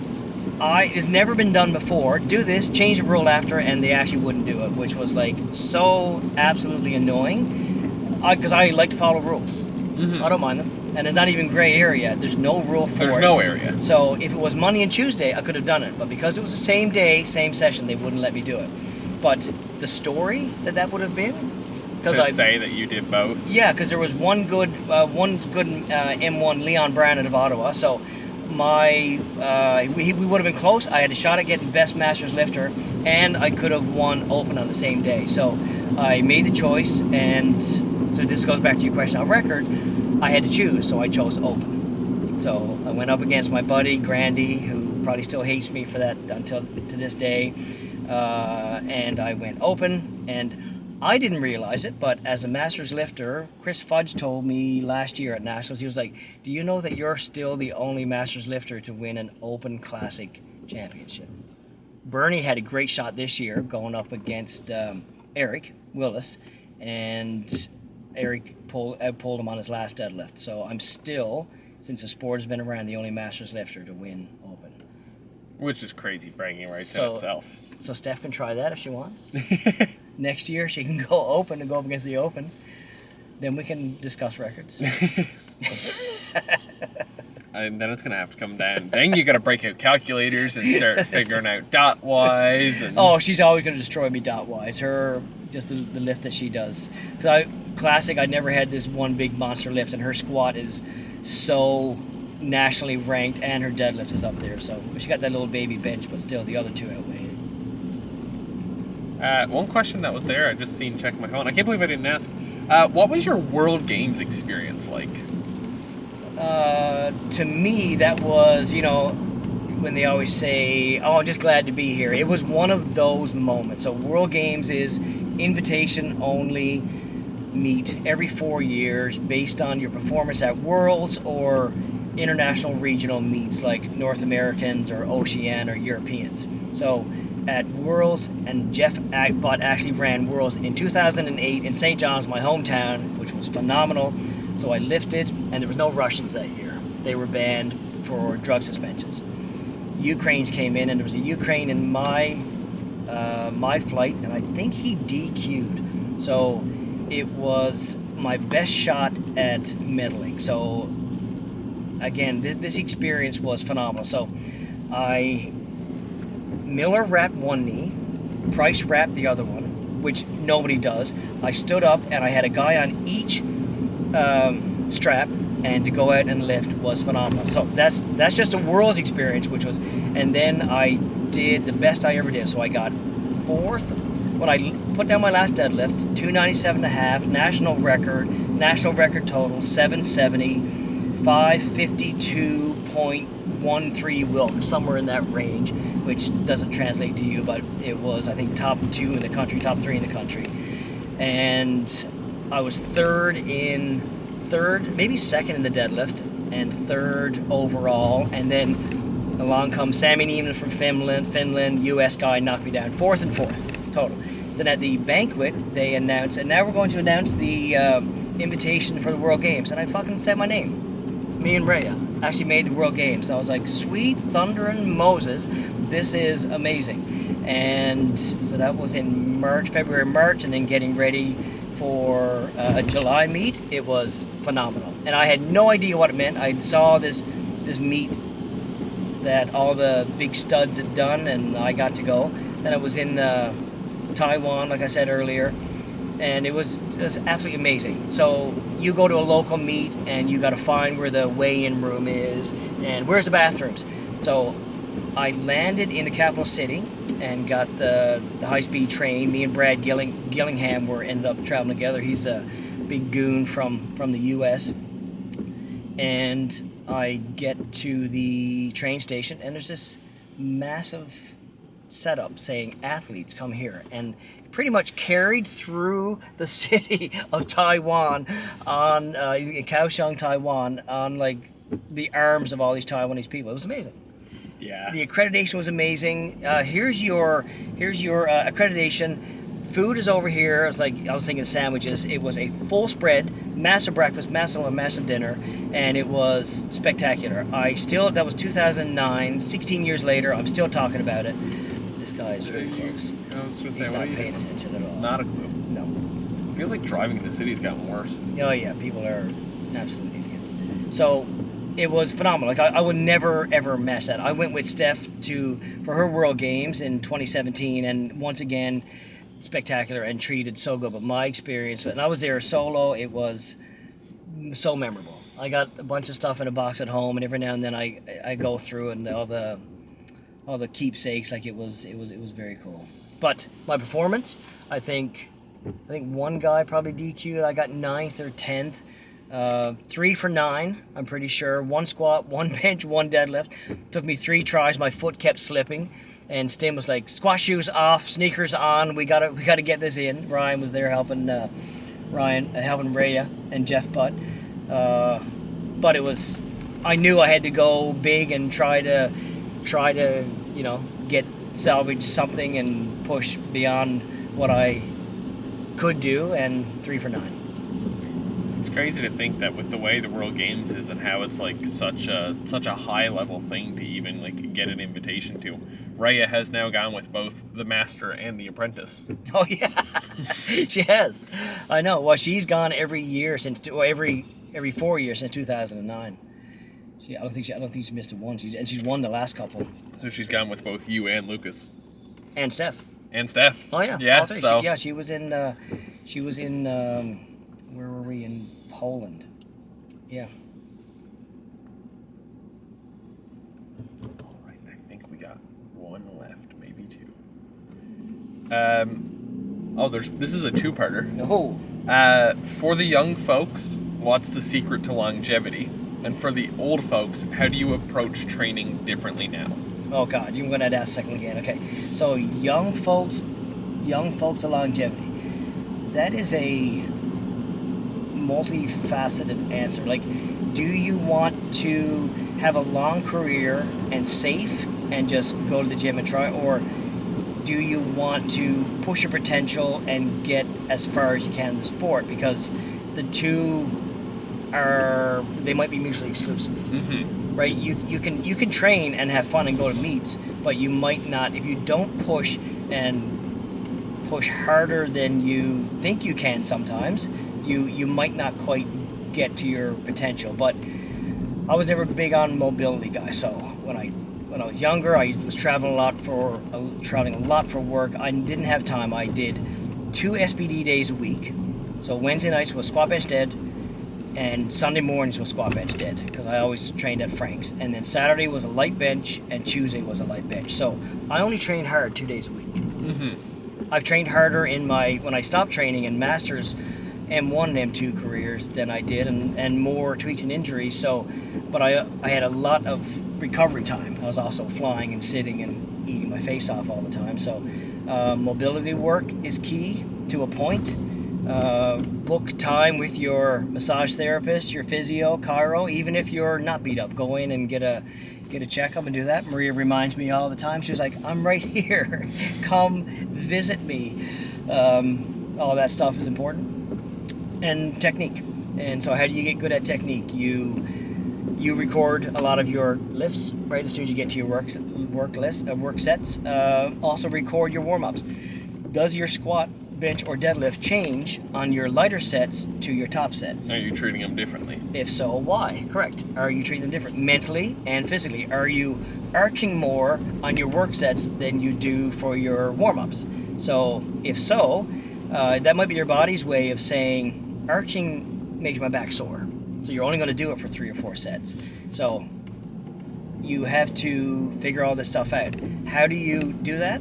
it's never been done before. Do this, change the rule after, and they actually wouldn't do it, which was like so absolutely annoying. Because I like to follow rules. Mm-hmm. I don't mind them. And it's not even gray area. There's no rule for it. There's no area. So if it was Monday and Tuesday, I could have done it. But because it was the same day, same session, they wouldn't let me do it. But the story that would have been... To say that you did both? Yeah, because there was one good M1 Leon Brand out of Ottawa. So we would have been close. I had a shot at getting Best Masters Lifter, and I could have won Open on the same day. So I made the choice, and so this goes back to your question on record. I had to choose, so I chose Open. So I went up against my buddy, Grandy, who probably still hates me for that until to this day. And I went Open, and I didn't realize it, but as a Masters lifter, Chris Fudge told me last year at Nationals, he was like, do you know that you're still the only Masters lifter to win an Open Classic championship? Bernie had a great shot this year going up against Eric Willis, and Eric outpulled him on his last deadlift. So I'm still, since the sport has been around, the only Masters lifter to win Open. Which is crazy bragging rights in itself. So Steph can try that if she wants. Next year she can go Open and go up against the Open. Then we can discuss records. And then it's going to have to come down. Then you got to break out calculators and start figuring out dot-wise. And... Oh, she's always going to destroy me dot-wise. Just the lift that she does. Classic, I never had this one big monster lift, and her squat is so nationally ranked, and her deadlift is up there. So she got that little baby bench, but still the other two outweigh it. One question that was there, I just seen checking my phone. I can't believe I didn't ask. What was your World Games experience like? To me, that was, when they always say, oh, I'm just glad to be here. It was one of those moments. So World Games is invitation only meet every 4 years based on your performance at Worlds or international regional meets like North Americans or Ocean or Europeans. So at Worlds, and Jeff Bott actually ran Worlds in 2008 in St. John's, my hometown, which was phenomenal. So I lifted, and there was no Russians that year. They were banned for drug suspensions. Ukrainians came in, and there was a Ukraine in my flight, and I think he DQ'd. So it was my best shot at medaling. So again, this experience was phenomenal. So Miller wrapped one knee, Price wrapped the other one, which nobody does. I stood up, and I had a guy on each strap, and to go out and lift was phenomenal. So that's just a World's experience, and then I did the best I ever did. So I got fourth when I put down my last deadlift, 297.5, national record total 770, 552.13 Wilk, somewhere in that range, which doesn't translate to you, but it was, I think, top 3 in the country, and I was third, maybe second in the deadlift, and third overall. And then along comes Sammy Neiman from Finland, US guy, knocked me down, fourth total. So at the banquet, they announced, and now we're going to announce the invitation for the World Games, and I fucking said my name. Me and Rhea actually made the World Games. I was like, sweet thundering Moses, this is amazing. And so that was in February, March, and then getting ready for a July meet. It was phenomenal, and I had no idea what it meant. I saw this meet that all the big studs had done, and I got to go. Then I was in Taiwan, like I said earlier, and it was absolutely amazing. So you go to a local meet, and you got to find where the weigh-in room is, and where's the bathrooms. So I landed in the capital city and got the high-speed train. Me and Brad Gillingham ended up traveling together. He's a big goon from the U.S. And I get to the train station, and there's this massive setup saying athletes come here, and pretty much carried through the city of Taiwan in Kaohsiung, Taiwan, on like the arms of all these Taiwanese people. It was amazing. Yeah. The accreditation was amazing. Here's your accreditation. Food is over here. It's like, I was thinking sandwiches. It was a full spread, massive breakfast, massive dinner, and it was spectacular. That was 2009. 16 years later, I'm still talking about it. This guy is very close. I was just He's saying, not paying attention at all. Not a clue. No. It feels like driving in the city's gotten worse. Oh yeah, people are absolute idiots. So it was phenomenal. Like I would never ever match that. I went with Steph for her World Games in 2017, and once again, spectacular and treated so good. But my experience, and I was there solo, it was so memorable. I got a bunch of stuff in a box at home, and every now and then I go through and all the keepsakes. Like it was very cool. But my performance, I think one guy probably DQ'd. I got 9th or 10th. 3 for 9, I'm pretty sure. 1 squat, 1 bench, 1 deadlift. Took me 3 tries. My foot kept slipping, and Stim was like, "Squat shoes off, sneakers on. We gotta get this in." Ryan was there helping Rhea and Jeff Butt. But it was, I knew I had to go big and try to salvage something and push beyond what I could do, and 3 for 9. It's crazy to think that with the way the World Games is and how it's like such a high level thing to even like get an invitation to. Rhea has now gone with both the Master and the Apprentice. Oh yeah, she has. I know. Well, she's gone every year every 4 years since 2009. I don't think she missed a one. She's won the last couple. So she's gone with both you and Lucas. And Steph. Oh yeah. Yeah. So she was in. Where were we? In Poland. Yeah. All right. I think we got one left, maybe 2. This is a 2-parter. No. For the young folks, what's the secret to longevity? And for the old folks, how do you approach training differently now? Oh God, you're gonna ask second again. Okay, so young folks to longevity. That is a multifaceted answer. Like, do you want to have a long career and safe and just go to the gym and try, or do you want to push your potential and get as far as you can in the sport? Because the two they might be mutually exclusive. Mm-hmm. Right? You can train and have fun and go to meets, but you might not, if you don't push harder than you think you can sometimes, you might not quite get to your potential. But I was never big on mobility guy, so when I was younger, I was traveling a lot for work. I didn't have time. I did 2 SBD days a week. So Wednesday nights was squat bench dead, and Sunday mornings was squat bench dead, because I always trained at Frank's. And then Saturday was a light bench, and Tuesday was a light bench. So I only trained hard 2 days a week. Mm-hmm. I've trained harder when I stopped training in Masters M1 and M2 careers than I did, and more tweaks and injuries. So, but I had a lot of recovery time. I was also flying and sitting and eating my face off all the time. So mobility work is key to a point. Book time with your massage therapist, your physio, chiro. Even if you're not beat up, go in and get a checkup and do that. Maria reminds me all the time. She's like, "I'm right here. Come visit me." All that stuff is important. And technique. And so how do you get good at technique? You record a lot of your lifts, right? As soon as you get to your work sets. Also record your warm-ups. Does your squat, bench, or deadlift change on your lighter sets to your top sets? Are you treating them differently? If so, why? Correct. Are you treating them different mentally and physically? Are you arching more on your work sets than you do for your warm-ups? So if so, that might be your body's way of saying, arching makes my back sore. So you're only going to do it for 3 or 4 sets. So you have to figure all this stuff out. How do you do that?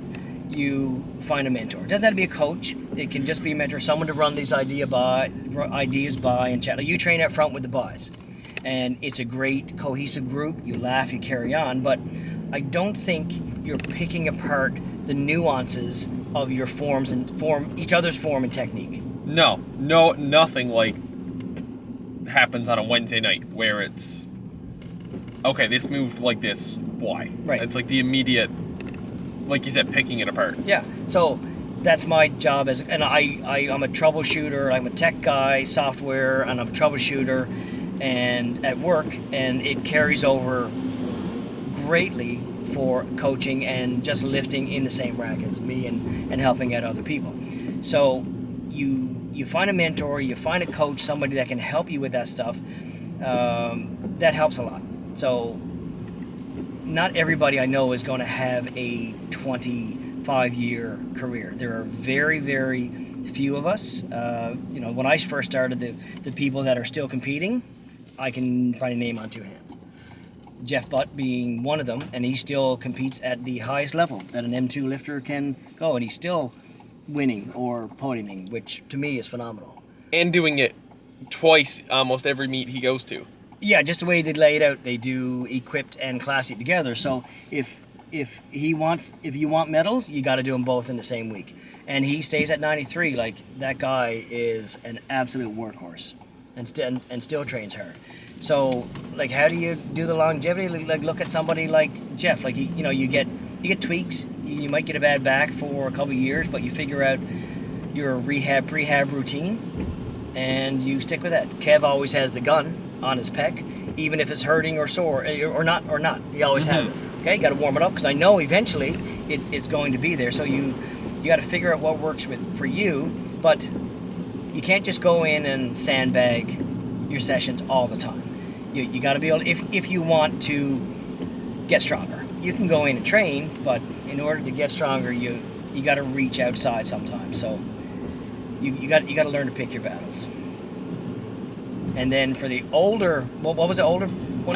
You find a mentor. It doesn't have to be a coach. It can just be a mentor, someone to run these ideas by and chat. Like you train up front with the boys, and it's a great cohesive group. You laugh, you carry on, but I don't think you're picking apart the nuances of your forms and each other's form and technique. No, nothing like happens on a Wednesday night where it's okay. This moved like this. Why? Right. It's like the immediate, like you said, picking it apart. Yeah. So that's my job I'm a troubleshooter. I'm a tech guy, software, and I'm a troubleshooter, and at work, and it carries over greatly for coaching and just lifting in the same rack as me and helping out other people. So you find a mentor, you find a coach, somebody that can help you with that stuff. That helps a lot. So not everybody I know is going to have a 25-year career. There are very, very few of us. When I first started, the people that are still competing, I can probably name on two hands. Jeff Butt being one of them, and he still competes at the highest level that an M2 lifter can go, and he's still winning or podiuming, which to me is phenomenal. And doing it twice almost every meet he goes to. Yeah, just the way they lay it out, they do equipped and classy together. So if you want medals, you got to do them both in the same week. And he stays at 93. Like, that guy is an absolute workhorse, and still trains hard. So, like, how do you do the longevity? Like, look at somebody like Jeff. Like, you get tweaks. You might get a bad back for a couple of years, but you figure out your prehab routine, and you stick with that. Kev always has the gun on his pec, even if it's hurting or sore or not. He always has it. Okay, got to warm it up because I know eventually it's going to be there. So you got to figure out what works for you, but you can't just go in and sandbag your sessions all the time. You got to be able, if you want to get stronger, you can go in and train, but in order to get stronger, you got to reach outside sometimes. So you got to learn to pick your battles. And then for the older, what was the older one?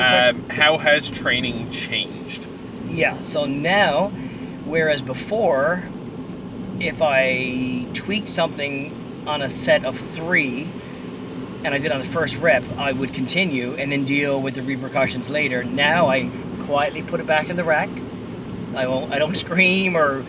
How has training changed? Yeah, so now, whereas before, if I tweaked something on a set of 3, and I did on the first rep, I would continue and then deal with the repercussions later. Now I quietly put it back in the rack. I don't scream or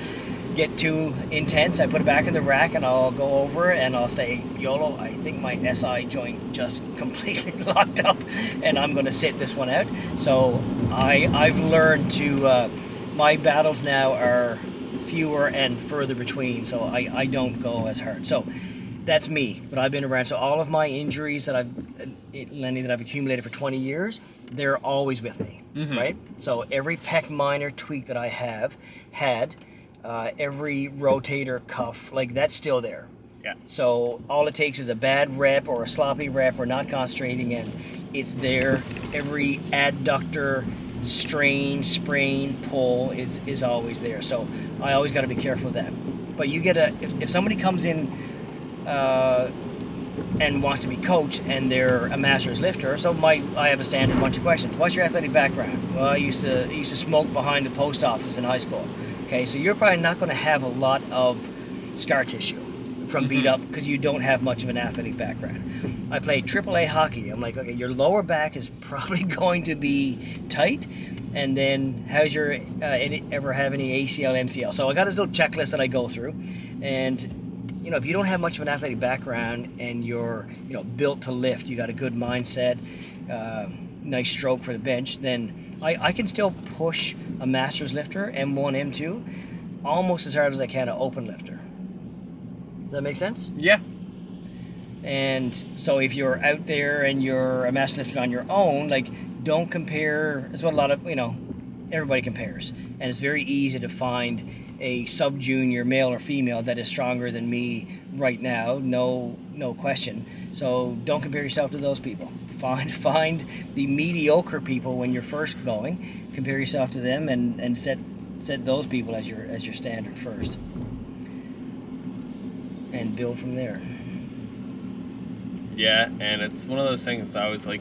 get too intense. I put it back in the rack and I'll go over and I'll say, YOLO, I think my SI joint just completely locked up and I'm going to sit this one out. So I've learned to, my battles now are fewer and further between, so I don't go as hard. So that's me, but I've been around. So all of my injuries that I've accumulated for 20 years, they're always with me, right? So every pec minor tweak that I have had, every rotator cuff, like, that's still there. Yeah. So all it takes is a bad rep or a sloppy rep or not concentrating, and it's there. Every adductor strain, sprain, pull is always there. So I always got to be careful of that. But you get if somebody comes in and wants to be coached and they're a master's lifter, so I have a standard bunch of questions. What's your athletic background? Well, I used to smoke behind the post office in high school. Okay, so you're probably not going to have a lot of scar tissue from beat up because you don't have much of an athletic background. I played AAA hockey. I'm like, okay, your lower back is probably going to be tight, and then how's your ever have any ACL, MCL? So I got this little checklist that I go through, and if you don't have much of an athletic background and you're built to lift, you got a good mindset, nice stroke for the bench, then I can still push a master's lifter, M1, M2, almost as hard as I can an open lifter. Does that make sense? Yeah. And so if you're out there and you're a master's lifter on your own, like, don't compare. That's what a lot of, everybody compares. And it's very easy to find a sub-junior male or female that is stronger than me right now, no question. So don't compare yourself to those people. Find the mediocre people when you're first going, compare yourself to them, and set those people as your standard first, and build from there. Yeah, and it's one of those things I was like,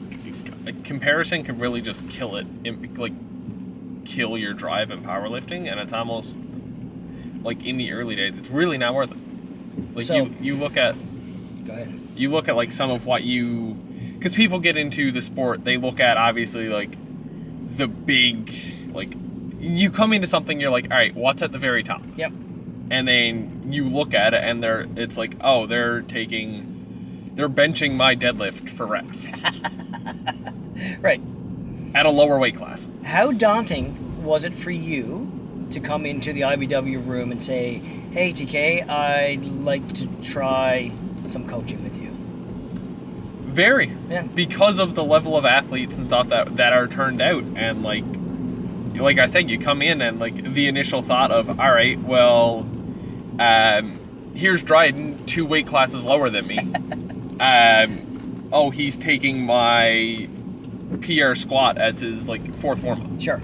comparison can really just kill it. Like, kill your drive in powerlifting, and it's almost like in the early days, it's really not worth it. Like So- you look at Go ahead. you look at like some of what you, because people get into the sport, they look at obviously like the big, like you come into something, you're like, all right, what's at the very top? Yep. And then you look at it, and it's like, oh, they're benching my deadlift for reps Right. at a lower weight class. How daunting was it for you to come into the IBW room and say, hey, TK, I'd like to try some coaching with you? Very. Yeah. Because of the level of athletes and stuff that are turned out, and like I said, you come in and like the initial thought of, all right, well, here's Dryden, 2 weight classes lower than me. Oh, he's taking my PR squat as his like 4th warm up. Sure.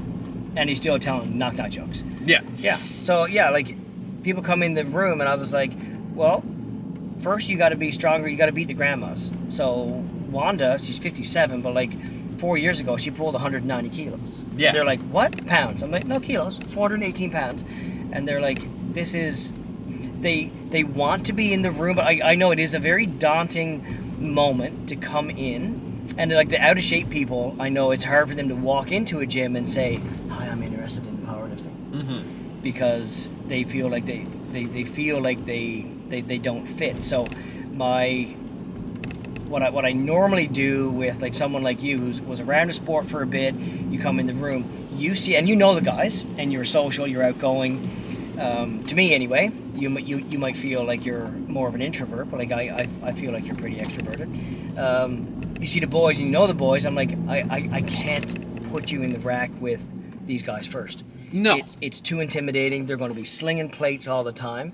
And he's still telling knock jokes. Yeah. Yeah. So, yeah, like, people come in the room, and I was like, well, first you got to be stronger. You got to beat the grandmas. So, Wanda, she's 57, but, like, 4 years ago, she pulled 190 kilos. Yeah. And they're like, what? Pounds? I'm like, no, kilos. 418 pounds. And they're like, this is... They want to be in the room, but I know it is a very daunting moment to come in. And like the out-of-shape people, I know it's hard for them to walk into a gym and say, hi, I'm interested in powerlifting. Mm-hmm. Because they feel like they feel like they don't fit. So what I normally do with like someone like you who was around the sport for a bit, you come in the room, you see, and you know the guys, and you're social, you're outgoing. To me anyway, you might feel like you're more of an introvert, but like I feel like you're pretty extroverted. You see the boys and you know the boys. I'm like, I can't put you in the rack with these guys first. No. It's too intimidating. They're going to be slinging plates all the time.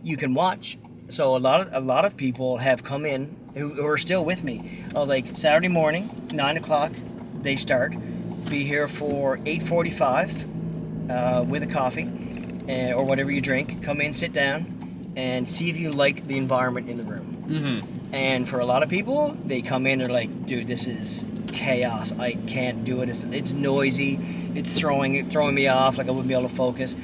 You can watch. So a lot of people have come in who are still with me. Like Saturday morning, 9 o'clock, they start. Be here for 8:45 with a coffee or whatever you drink. Come in, sit down, and see if you like the environment in the room. Mm-hmm. And for a lot of people, they come in and are like, dude, this is chaos. I can't do it. It's noisy. It's throwing me off. Like I wouldn't be able to focus.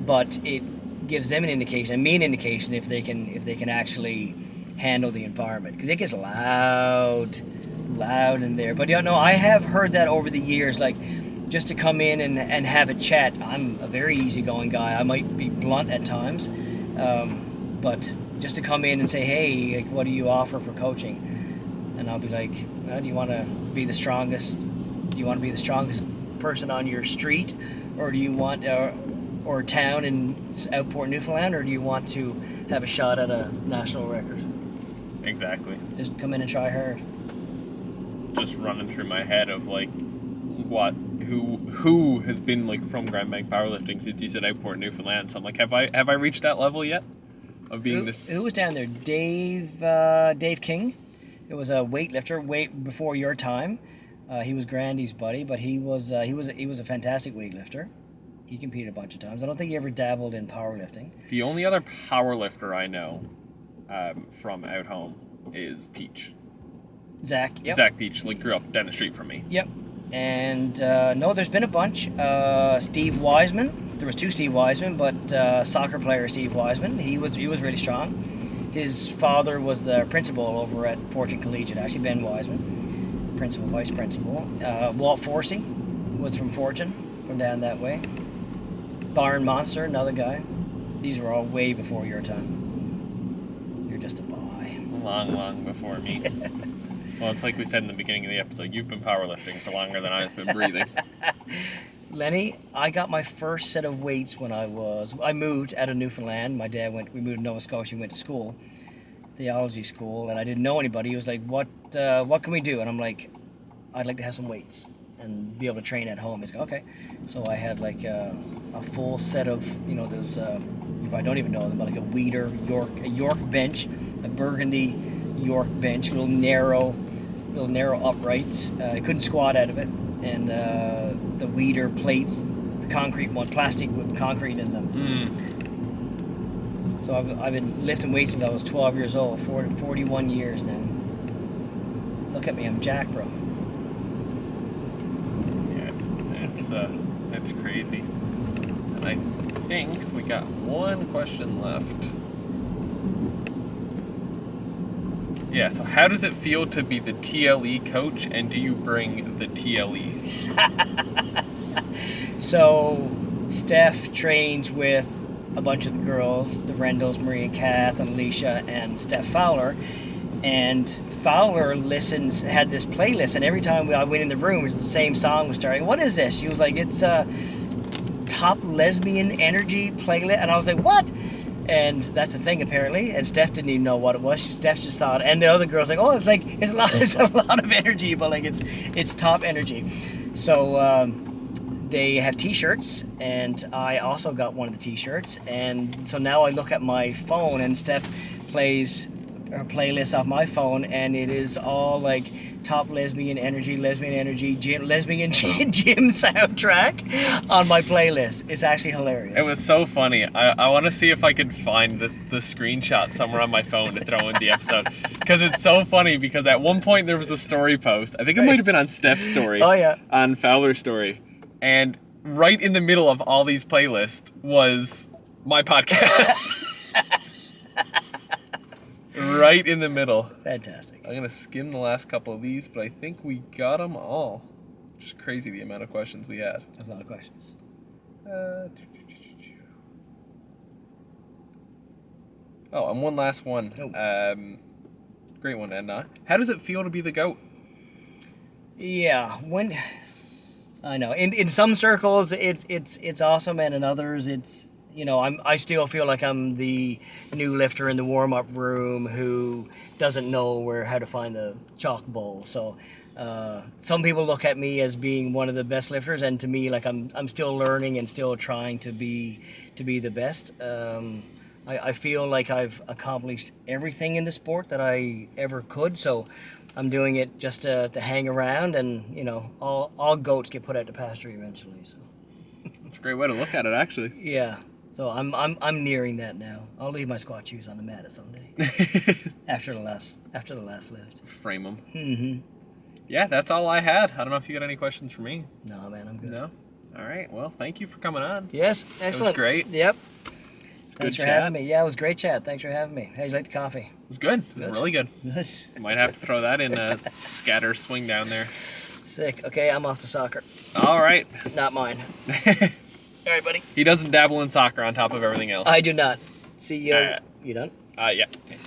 But it gives them an indication, a mean indication, if they can actually handle the environment, because it gets loud in there. But you know, I have heard that over the years. Like just to come in and have a chat. I'm a very easygoing guy. I might be blunt at times, but just to come in and say, hey, like, what do you offer for coaching? And I'll be like, do you want to be the strongest? Do you want to be the strongest person on your street, or do you want or town in Outport, Newfoundland, or do you want to have a shot at a national record? Exactly. Just come in and try hard. Just running through my head of like who has been like from Grand Bank powerlifting since you said Outport, Newfoundland. So I'm like, have I reached that level yet of being this? Who was down there? Dave King. It was a weightlifter way before your time. He was Grandy's buddy, but he was a fantastic weightlifter. He competed a bunch of times. I don't think he ever dabbled in powerlifting. The only other powerlifter I know from out home is Peach. Zach. Yep. Zach Peach, like grew up down the street from me. Yep. And no, there's been a bunch. Steve Wiseman. There was 2 Steve Wiseman, but soccer player Steve Wiseman. He was really strong. His father was the principal over at Fortune Collegiate. Actually, Ben Wiseman, principal, vice principal. Walt Forsey was from Fortune, from down that way. Byron Monster, another guy. These were all way before your time. You're just a boy. Long before me. Well, it's like we said in the beginning of the episode, you've been powerlifting for longer than I've been breathing. Lenny, I got my first set of weights when I moved out of Newfoundland. My dad we moved to Nova Scotia, went to school, theology school, and I didn't know anybody. He was like, what can we do? And I'm like, I'd like to have some weights and be able to train at home. He's like, okay. So I had like a full set of, those, you probably don't even know them, but like a York bench, a burgundy York bench, little narrow uprights. I couldn't squat out of it. And the weeder plates, the concrete one, plastic with concrete in them. So I've been lifting weights since I was 12 years old, 41 years now. Look at me, I'm jacked, bro. Yeah, It's crazy. And I think we got one question left. Yeah, so how does it feel to be the TLE coach, and do you bring the TLE? So, Steph trains with a bunch of the girls, the Rendells, Marie and Kath, and Alicia, and Steph Fowler. And Fowler had this playlist, and every time I went in the room, it was the same song was starting. What is this? She was like, it's a top lesbian energy playlist. And I was like, what? And that's the thing, apparently. And Steph didn't even know what it was. Steph just thought, and the other girls like, oh, it's a lot of energy, but like it's top energy. So they have T-shirts, and I also got one of the T-shirts. And so now I look at my phone, and Steph plays her playlist off my phone, and it is all like top lesbian energy, gym, lesbian gym soundtrack on my playlist. It's actually hilarious. It was so funny. I want to see if I could find the screenshot somewhere on my phone to throw in the episode, because it's so funny. Because at one point there was a story post. I think it might have been on Steph's story. Oh yeah. On Fowler's story, and right in the middle of all these playlists was my podcast. Right in the middle. Fantastic. I'm going to skim the last couple of these, but I think we got them all. Just crazy the amount of questions we had. That's a lot of questions. Oh, and one last one. Oh. Great one, Edna. How does it feel to be the GOAT? Yeah, I know. In some circles it's awesome, and in others it's, you know, I still feel like I'm the new lifter in the warm-up room who doesn't know how to find the chalk bowl. So some people look at me as being one of the best lifters, and to me, like I'm still learning and still trying to be the best. I feel like I've accomplished everything in the sport that I ever could. So I'm doing it just to hang around, and you know, all goats get put out to pasture eventually. So it's a great way to look at it, actually. Yeah. So I'm nearing that now. I'll leave my squat shoes on the mat at someday. after the last lift. Frame them. Mm-hmm. Yeah, that's all I had. I don't know if you got any questions for me. No, man, I'm good. No. All right. Well, thank you for coming on. Yes, excellent. It was great. Yep. It's Thanks good for having me. Yeah, it was great chat. Thanks for having me. How'd you like the coffee? It was good. It was really good. Good. Might have to throw that in a scatter swing down there. Sick. Okay, I'm off to soccer. All right. Not mine. All right, buddy. He doesn't dabble in soccer on top of everything else. I do not. See you. You done? Yeah. Okay.